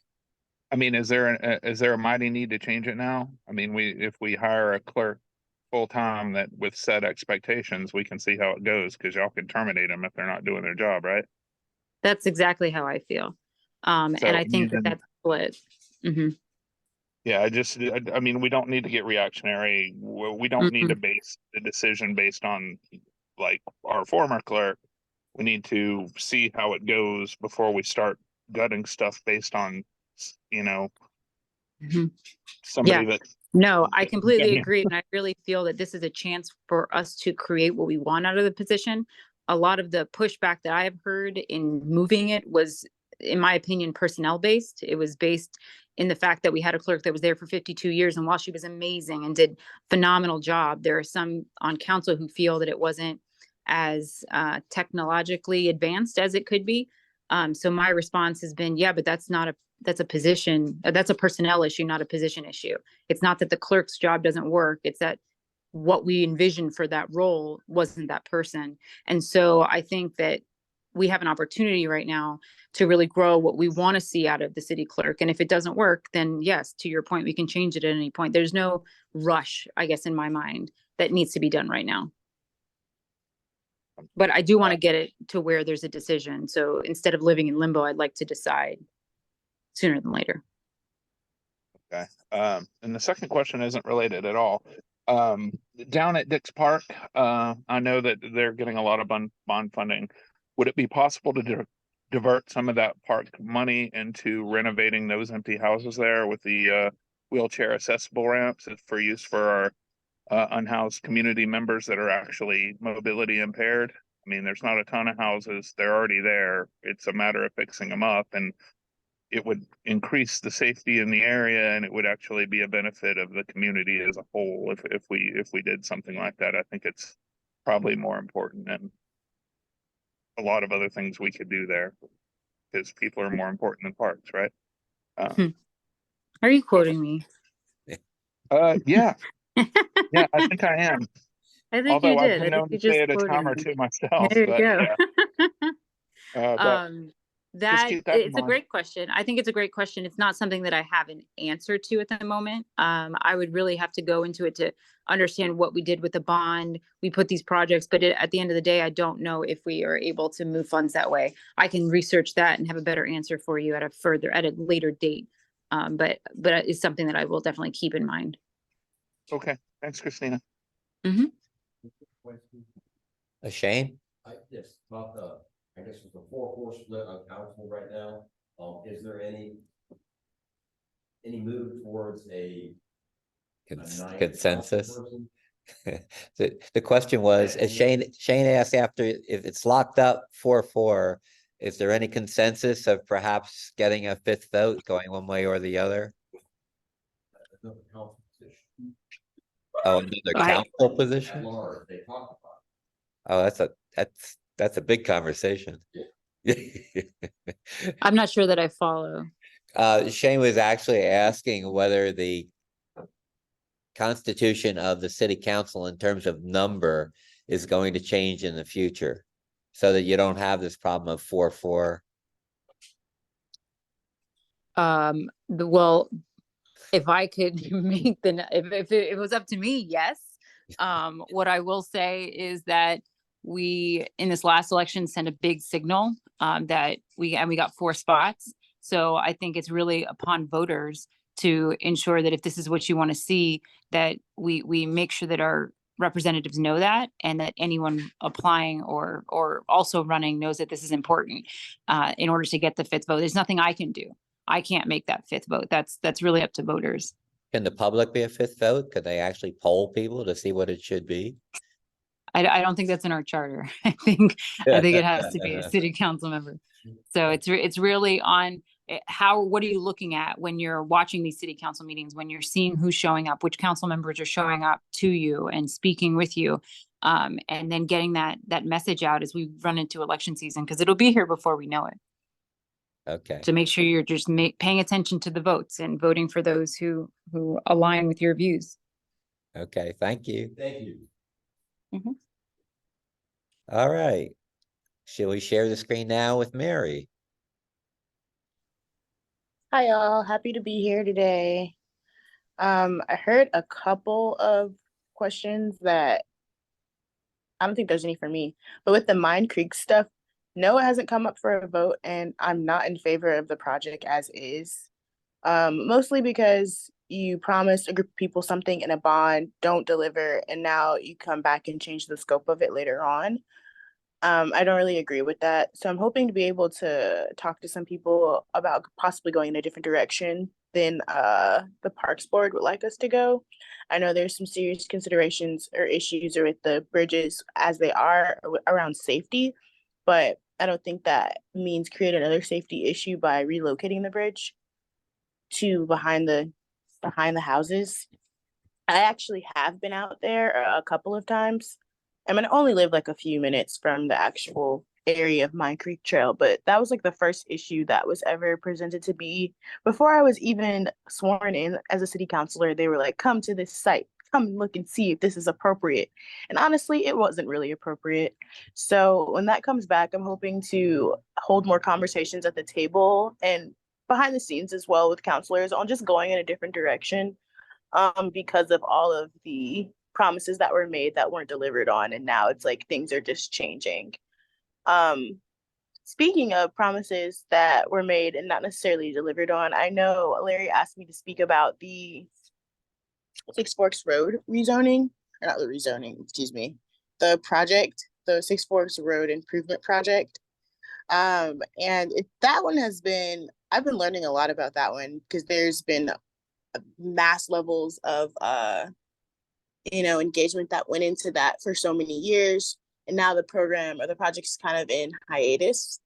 I mean, is there a mighty need to change it now? I mean, if we hire a clerk full-time that with set expectations, we can see how it goes, because y'all can terminate them if they're not doing their job, right? That's exactly how I feel. And I think that's split. Yeah, I mean, we don't need to get reactionary. We don't need to base the decision based on like our former clerk. We need to see how it goes before we start gutting stuff based on, you know, somebody that. No, I completely agree. And I really feel that this is a chance for us to create what we want out of the position. A lot of the pushback that I have heard in moving it was, in my opinion, personnel based. It was based in the fact that we had a clerk that was there for 52 years. And while she was amazing and did phenomenal job, there are some on council who feel that it wasn't as technologically advanced as it could be. So my response has been, yeah, but that's a position, that's a personnel issue, not a position issue. It's not that the clerk's job doesn't work. It's that what we envisioned for that role wasn't that person. And so I think that we have an opportunity right now to really grow what we want to see out of the city clerk. And if it doesn't work, then yes, to your point, we can change it at any point. There's no rush, I guess, in my mind that needs to be done right now. But I do want to get it to where there's a decision. So instead of living in limbo, I'd like to decide sooner than later. Okay. And the second question isn't related at all. Down at Dix Park, I know that they're getting a lot of bond funding. Would it be possible to divert some of that park money into renovating those empty houses there with the wheelchair accessible ramps for use for our unhoused community members that are actually mobility impaired? I mean, there's not a ton of houses. They're already there. It's a matter of fixing them up, and it would increase the safety in the area, and it would actually be a benefit of the community as a whole if we did something like that. I think it's probably more important than a lot of other things we could do there, because people are more important than parks, right? Are you quoting me? Yeah. Yeah, I think I am. I think Although you I've did. been I think known you to say just it a quoted time or me. two myself. There you but, go. yeah. But That keep that in it's a mind. great question. I think it's a great question. It's not something that I have an answer to at the moment. I would really have to go into it to understand what we did with the bond. We put these projects, but at the end of the day, I don't know if we are able to move funds that way. I can research that and have a better answer for you at a later date. But it's something that I will definitely keep in mind. Okay, thanks, Christina. Shane? Yes, about I guess it's a 4-4 split on council right now. Is there any move towards a ninth Consensus? person? The question was, as Shane asked after, if it's locked up 4-4, is there any consensus of perhaps getting a fifth vote going one way or the other? Another council position. Oh, another council position? At large, they talk about Oh, that's a big conversation. I'm not sure that I follow. Shane was actually asking whether the constitution of the city council in terms of number is going to change in the future, so that you don't have this problem of 4-4. Well, if I could make if it was up to me, yes. What I will say is that we, in this last election, sent a big signal that we got 4 spots. So I think it's really upon voters to ensure that if this is what you want to see, that we make sure that our representatives know that, and that anyone applying or also running knows that this is important in order to get the 5th vote. There's nothing I can do. I can't make that 5th vote. That's really up to voters. Can the public be a 5th vote? Could they actually poll people to see what it should be? I don't think that's in our charter. I think it has to be a city council member. So it's really on what are you looking at when you're watching these city council meetings, when you're seeing who's showing up, which council members are showing up to you and speaking with you, and then getting that message out as we run into election season, because it'll be here before we know it. Okay. To make sure you're just paying attention to the votes and voting for those who align with your views. Okay, thank you. Thank you. Mm-hmm. All right. Shall we share the screen now with Mary? Hi all, happy to be here today. I heard a couple of questions that I don't think there's any for me, but with the Mine Creek stuff, no, it hasn't come up for a vote, and I'm not in favor of the project as is. Mostly because you promised a group of people something in a bond, don't deliver, and now you come back and change the scope of it later on. I don't really agree with that. So I'm hoping to be able to talk to some people about possibly going in a different direction than the Parks Board would like us to go. I know there's some serious considerations or issues with the bridges as they are around safety, but I don't think that means create another safety issue by relocating the bridge to behind the houses. I actually have been out there a couple of times. I mean, I only live like a few minutes from the actual area of Mine Creek Trail, but that was like the first issue that was ever presented to me. Before I was even sworn in as a city councilor, they were like, come to this site, come and look and see if this is appropriate. And honestly, it wasn't really appropriate. So when that comes back, I'm hoping to hold more conversations at the table and behind the scenes as well with counselors on just going in a different direction, because of all of the promises that were made that weren't delivered on. And now it's like things are just changing. Speaking of promises that were made and not necessarily delivered on, I know Larry asked me to speak about the Six Forks Road rezoning, or not the rezoning, excuse me, the project, the Six Forks Road Improvement Project. And that one has been, I've been learning a lot about that one because there's been mass levels of engagement that went into that for so many years. And now the program or the project is kind of in hiatus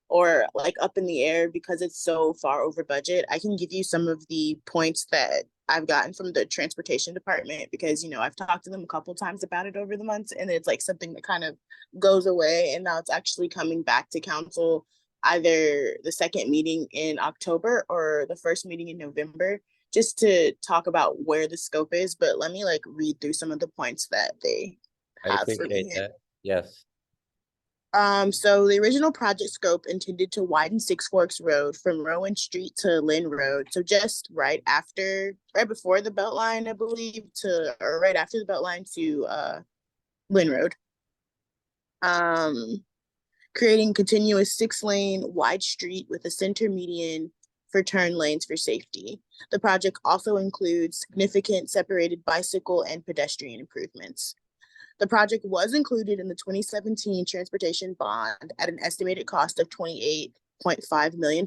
or like up in the air because it's so far over budget. I can give you some of the points that I've gotten from the transportation department because, I've talked to them a couple times about it over the months, and it's like something that kind of goes away. And now it's actually coming back to council, either the second meeting in October or the first meeting in November, just to talk about where the scope is. But let me read through some of the points that they I'd have for me appreciate here. that. Yes. So the original project scope intended to widen Six Forks Road from Rowan Street to Lynn Road. So just right before the Beltline, I believe, or right after the Beltline to Lynn Road. Creating continuous 6-lane wide street with a center median for turn lanes for safety. The project also includes significant separated bicycle and pedestrian improvements. The project was included in the 2017 transportation bond at an estimated cost of $28.5 million.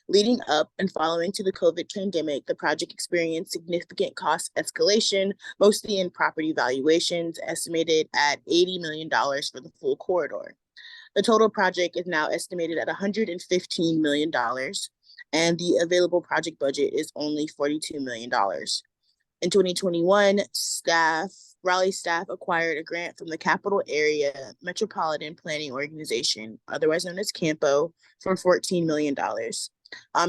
Leading up and following to the COVID pandemic, the project experienced significant cost escalation, mostly in property valuations, estimated at $80 million for the full corridor. The total project is now estimated at $115 million, and the available project budget is only $42 million. In 2021, Raleigh staff acquired a grant from the Capital Area Metropolitan Planning Organization, otherwise known as CAMPO, for $14 million.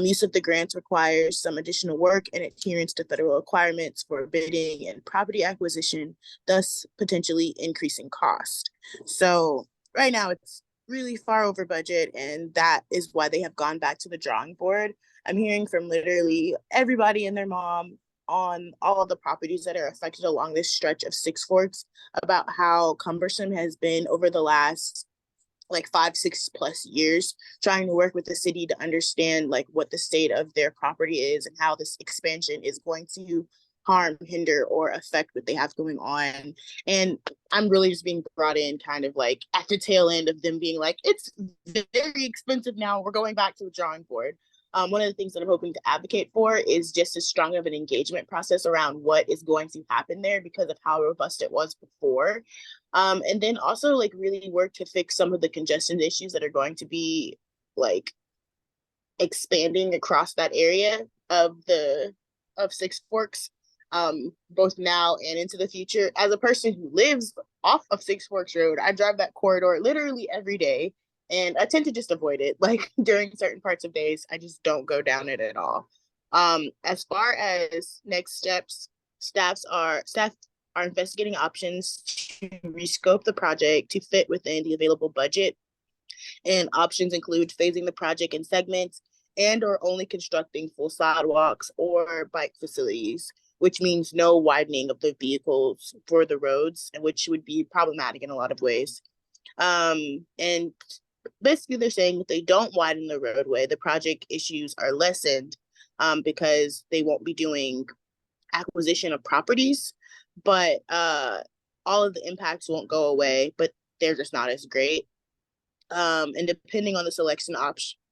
Use of the grants requires some additional work and adherence to federal requirements for bidding and property acquisition, thus potentially increasing cost. So right now it's really far over budget, and that is why they have gone back to the drawing board. I'm hearing from literally everybody and their mom on all of the properties that are affected along this stretch of Six Forks about how cumbersome has been over the last 5-6+ years, trying to work with the city to understand what the state of their property is and how this expansion is going to harm, hinder, or affect what they have going on. And I'm really just being brought in kind of at the tail end of them being it's very expensive now, we're going back to the drawing board. One of the things that I'm hoping to advocate for is just as strong of an engagement process around what is going to happen there because of how robust it was before. And then also really work to fix some of the congestion issues that are going to be expanding across that area of Six Forks, both now and into the future. As a person who lives off of Six Forks Road, I drive that corridor literally every day. And I tend to just avoid it. During certain parts of days, I just don't go down it at all. As far as next steps, staff are investigating options to rescope the project to fit within the available budget. And options include phasing the project in segments and or only constructing full sidewalks or bike facilities, which means no widening of the vehicles for the roads, and which would be problematic in a lot of ways. And basically they're saying if they don't widen the roadway, the project issues are lessened because they won't be doing acquisition of properties, but all of the impacts won't go away, but they're just not as great. And depending on the selection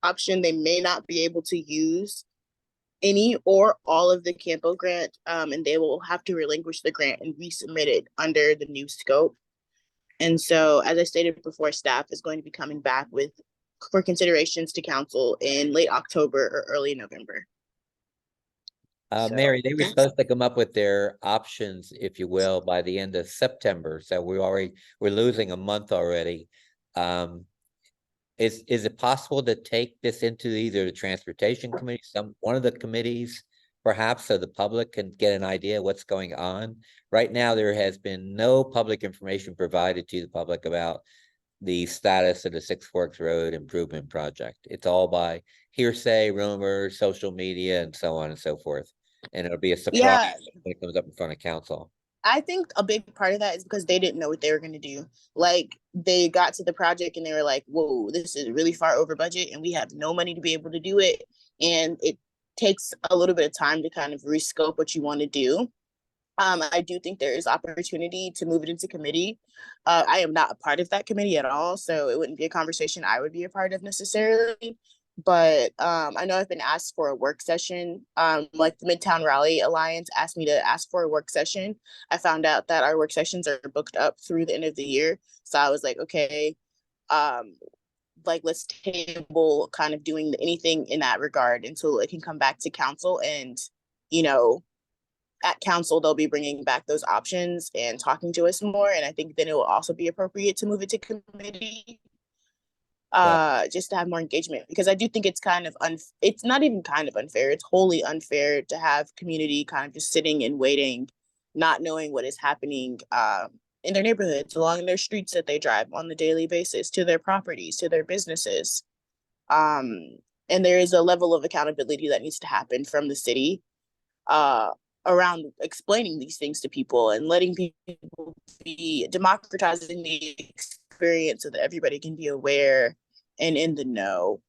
option, they may not be able to use any or all of the CAMPO grant, and they will have to relinquish the grant and resubmit it under the new scope. And so, as I stated before, staff is going to be coming back for considerations to council in late October or early November. So, Mary, they were supposed to come up with their options, if you will, by the end of September. So we're losing a month already. Is it possible to take this into either the transportation committee, one of the committees, perhaps, so the public can get an idea what's going on? Right now, there has been no public information provided to the public about the status of the Six Forks Road Improvement Project. It's all by hearsay, rumors, social media, and so on and so forth. And it'll be a surprise yeah, when it comes up in front of council. I think a big part of that is because they didn't know what they were going to do. Like, they got to the project and they were like, whoa, this is really far over budget and we have no money to be able to do it. And it takes a little bit of time to kind of rescope what you want to do. I do think there is opportunity to move it into committee. I am not a part of that committee at all, so it wouldn't be a conversation I would be a part of necessarily. But I know I've been asked for a work session. Like the Midtown Raleigh Alliance asked me to ask for a work session. I found out that our work sessions are booked up through the end of the year. So I was like, okay, like let's table kind of doing anything in that regard until it can come back to council. And, you know, at council, they'll be bringing back those options and talking to us more. And I think then it will also be appropriate to move it to committee. Just to have more engagement, because I do think it's kind of it's not even kind of unfair, it's wholly unfair to have community kind of just sitting and waiting, not knowing what is happening in their neighborhoods, along their streets that they drive on the daily basis, to their properties, to their businesses. And there is a level of accountability that needs to happen from the city around explaining these things to people and letting people be democratizing the experience so that everybody can be aware and in the know.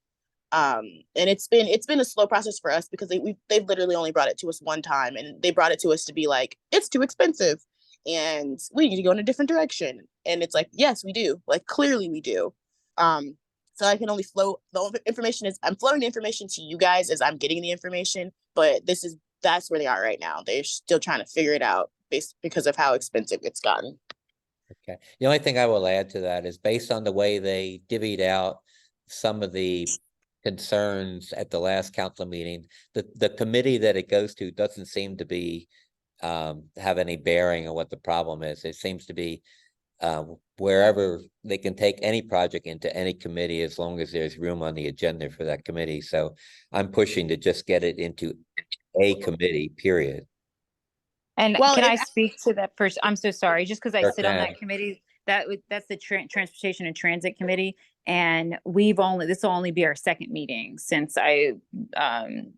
And it's been a slow process for us because they've literally only brought it to us one time, and they brought it to us to be like, it's too expensive and we need to go in a different direction. And it's like, yes, we do. Like, clearly we do. So I can only flow the information I'm flowing the information to you guys as I'm getting the information, but that's where they are right now. They're still trying to figure it out because of how expensive it's gotten. Okay. The only thing I will add to that is based on the way they divvied out some of the concerns at the last council meeting, the committee that it goes to doesn't seem to be have any bearing on what the problem is. It seems to be wherever they can take any project into any committee as long as there's room on the agenda for that committee. So I'm pushing to just get it into a committee, period. And can I speak to that first? I'm so sorry, just because I sit on that committee. That's the Transportation and Transit Committee, and this will only be our second meeting since I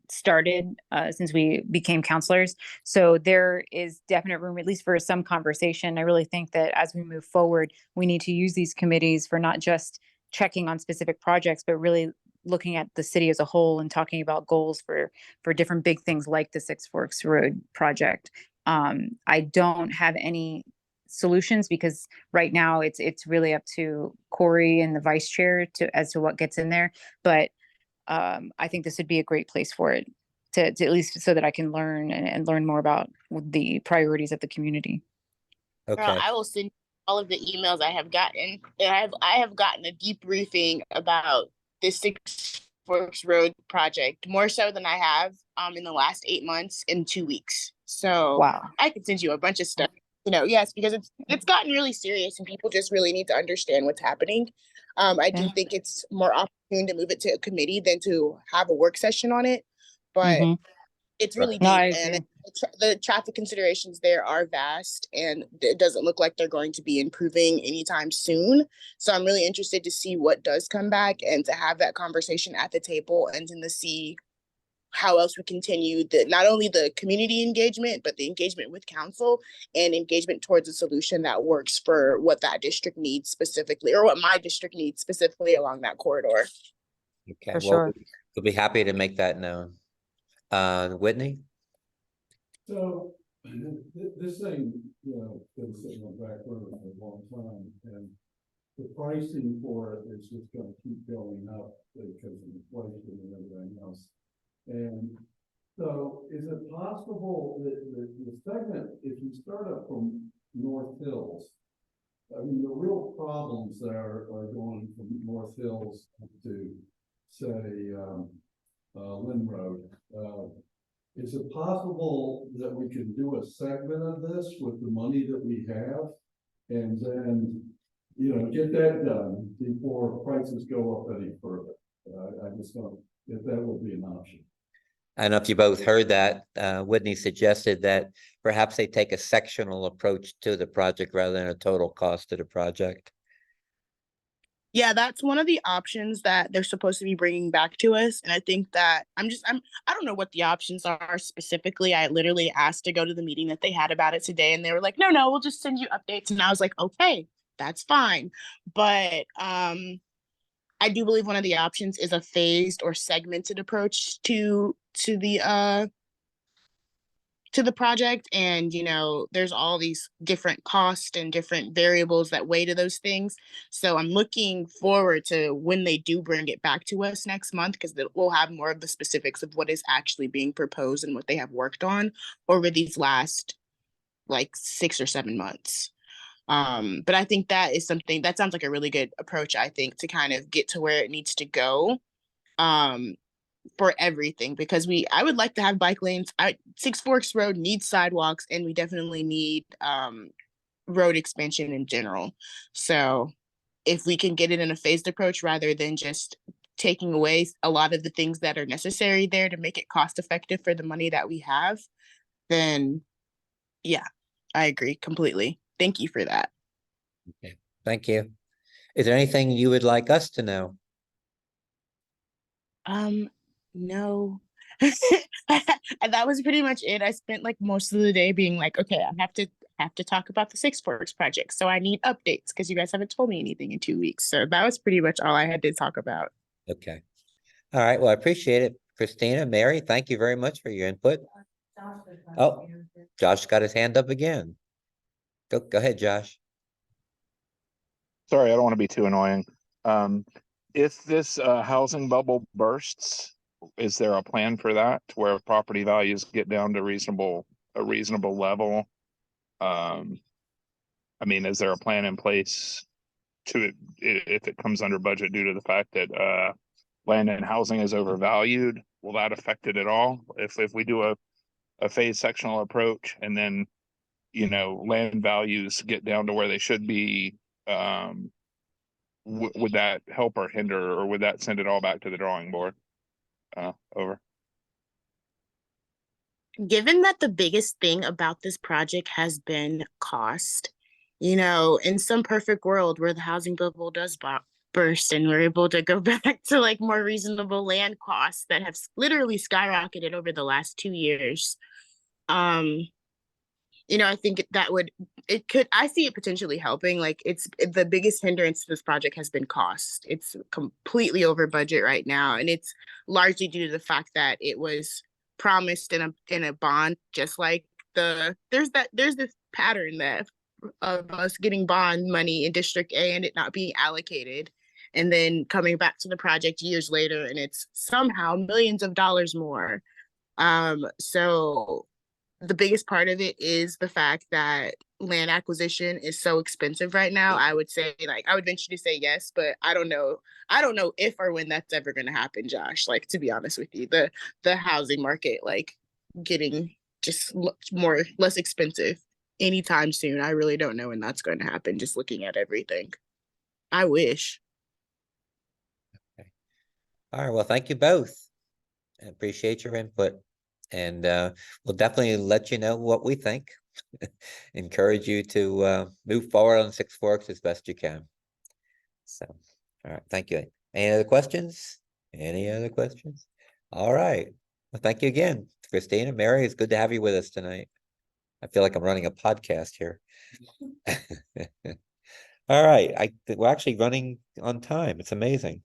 started, since we became counselors. So there is definite room, at least for some conversation. I really think that as we move forward, we need to use these committees for not just checking on specific projects, but really looking at the city as a whole and talking about goals for different big things like the Six Forks Road project. I don't have any solutions because right now it's really up to Corey and the vice chair as to what gets in there. But I think this would be a great place for it to at least so that I can learn and learn more about the priorities of the community. Okay. Girl, I will send all of the emails I have gotten. I have gotten a debriefing about the Six Forks Road project, more so than I have in the last 8 months in 2 weeks. So wow. I can send you a bunch of stuff. Yes, because it's gotten really serious and people just really need to understand what's happening. I do think it's more opportune to move it to a committee than to have a work session on it, but it's really deep, and the traffic considerations there are vast, and it doesn't look like they're going to be improving anytime soon. So I'm really interested to see what does come back and to have that conversation at the table and then to see how else we continue not only the community engagement, but the engagement with council and engagement towards a solution that works for what that district needs specifically, or what my district needs specifically along that corridor. Okay, for sure. We'll be happy to make that known. Whitney? So this thing, been sitting on the back burner for a long time, and the pricing for it is just gonna keep going up because of inflation and everything else. And so is it possible that the segment, if you start up from North Hills, I mean, the real problems there are going from North Hills to, say, Lynn Road. is it possible that we can do a segment of this with the money that we have? And then, you know, get that done before prices go up any further. I just don't, if that would be an option. I don't know if you both heard that, Whitney suggested that perhaps they take a sectional approach to the project rather than a total cost of the project. Yeah, that's one of the options that they're supposed to be bringing back to us. And I think that I don't know what the options are specifically. I literally asked to go to the meeting that they had about it today, and they were like, no, we'll just send you updates. And I was like, okay, that's fine. But I do believe one of the options is a phased or segmented approach to the project. And you know, there's all these different costs and different variables that weigh to those things. So I'm looking forward to when they do bring it back to us next month, because we'll have more of the specifics of what is actually being proposed and what they have worked on over these last like 6 or 7 months. But I think that is something that sounds like a really good approach, I think, to kind of get to where it needs to go. For everything, because I would like to have bike lanes. Six Forks Road needs sidewalks, and we definitely need road expansion in general. So if we can get it in a phased approach rather than just taking away a lot of the things that are necessary there to make it cost effective for the money that we have, then yeah, I agree completely. Thank you for that. Okay, thank you. Is there anything you would like us to know? No. And that was pretty much it. I spent like most of the day being like, okay, I have to talk about the Six Forks project. So I need updates because you guys haven't told me anything in 2 weeks. So that was pretty much all I had to talk about. Okay. All right. Well, I appreciate it. Christina, Mary, thank you very much for your input. Oh, Josh got his hand up again. Go ahead, Josh. Sorry, I don't want to be too annoying. If this housing bubble bursts, is there a plan for that to where property values get down to a reasonable level? I mean, is there a plan in place to if it comes under budget due to the fact that land and housing is overvalued? Will that affect it at all? If we do a phase sectional approach and then, you know, land values get down to where they should be, would that help or hinder, or would that send it all back to the drawing board? Over. Given that the biggest thing about this project has been cost, you know, in some perfect world where the housing bubble does burst and we're able to go back to like more reasonable land costs that have literally skyrocketed over the last 2 years, you know, I think I see it potentially helping. Like it's the biggest hindrance to this project has been cost. It's completely over budget right now. And it's largely due to the fact that it was promised in a bond, just like there's this pattern that of us getting bond money in District A and it not being allocated, and then coming back to the project years later and it's somehow millions of dollars more. So the biggest part of it is the fact that land acquisition is so expensive right now. I would say, like, I would venture to say yes, but I don't know if or when that's ever going to happen, Josh. Like, to be honest with you, the housing market, like, getting just less expensive anytime soon. I really don't know when that's going to happen, just looking at everything. I wish. Okay. All right. Well, thank you both. I appreciate your input. And we'll definitely let you know what we think. Encourage you to move forward on Six Forks as best you can. So, all right, thank you. Any other questions? Any other questions? All right. Well, thank you again, Christina. Mary, it's good to have you with us tonight. I feel like I'm running a podcast here. All right, we're actually running on time. It's amazing.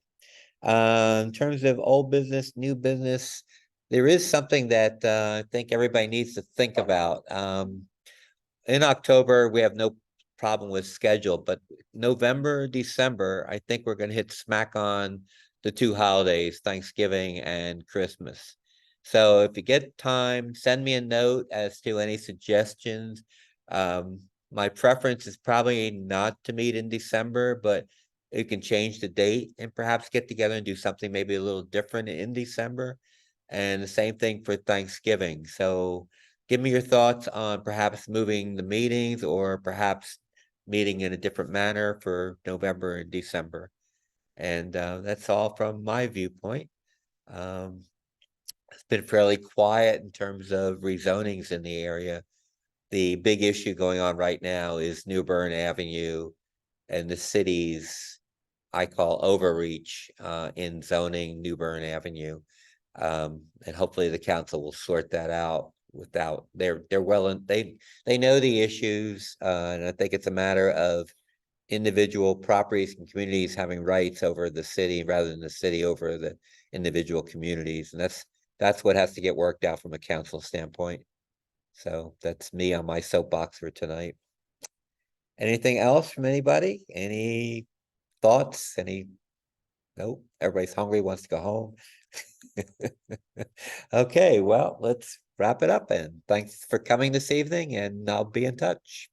In terms of old business, new business, there is something that I think everybody needs to think about. In October, we have no problem with schedule, but November, December, I think we're going to hit smack on the 2 holidays, Thanksgiving and Christmas. So if you get time, send me a note as to any suggestions. My preference is probably not to meet in December, but you can change the date and perhaps get together and do something maybe a little different in December. And the same thing for Thanksgiving. So give me your thoughts on perhaps moving the meetings or perhaps meeting in a different manner for November and December. And that's all from my viewpoint. It's been fairly quiet in terms of rezonings in the area. The big issue going on right now is New Bern Avenue and the city's, I call overreach in zoning New Bern Avenue. And hopefully the council will sort that out without, they're well, they know the issues, and I think it's a matter of individual properties and communities having rights over the city rather than the city over the individual communities. And that's what has to get worked out from a council standpoint. So that's me on my soapbox for tonight. Anything else from anybody? Any thoughts? Nope, everybody's hungry, wants to go home. Okay, well, let's wrap it up and thanks for coming this evening and I'll be in touch.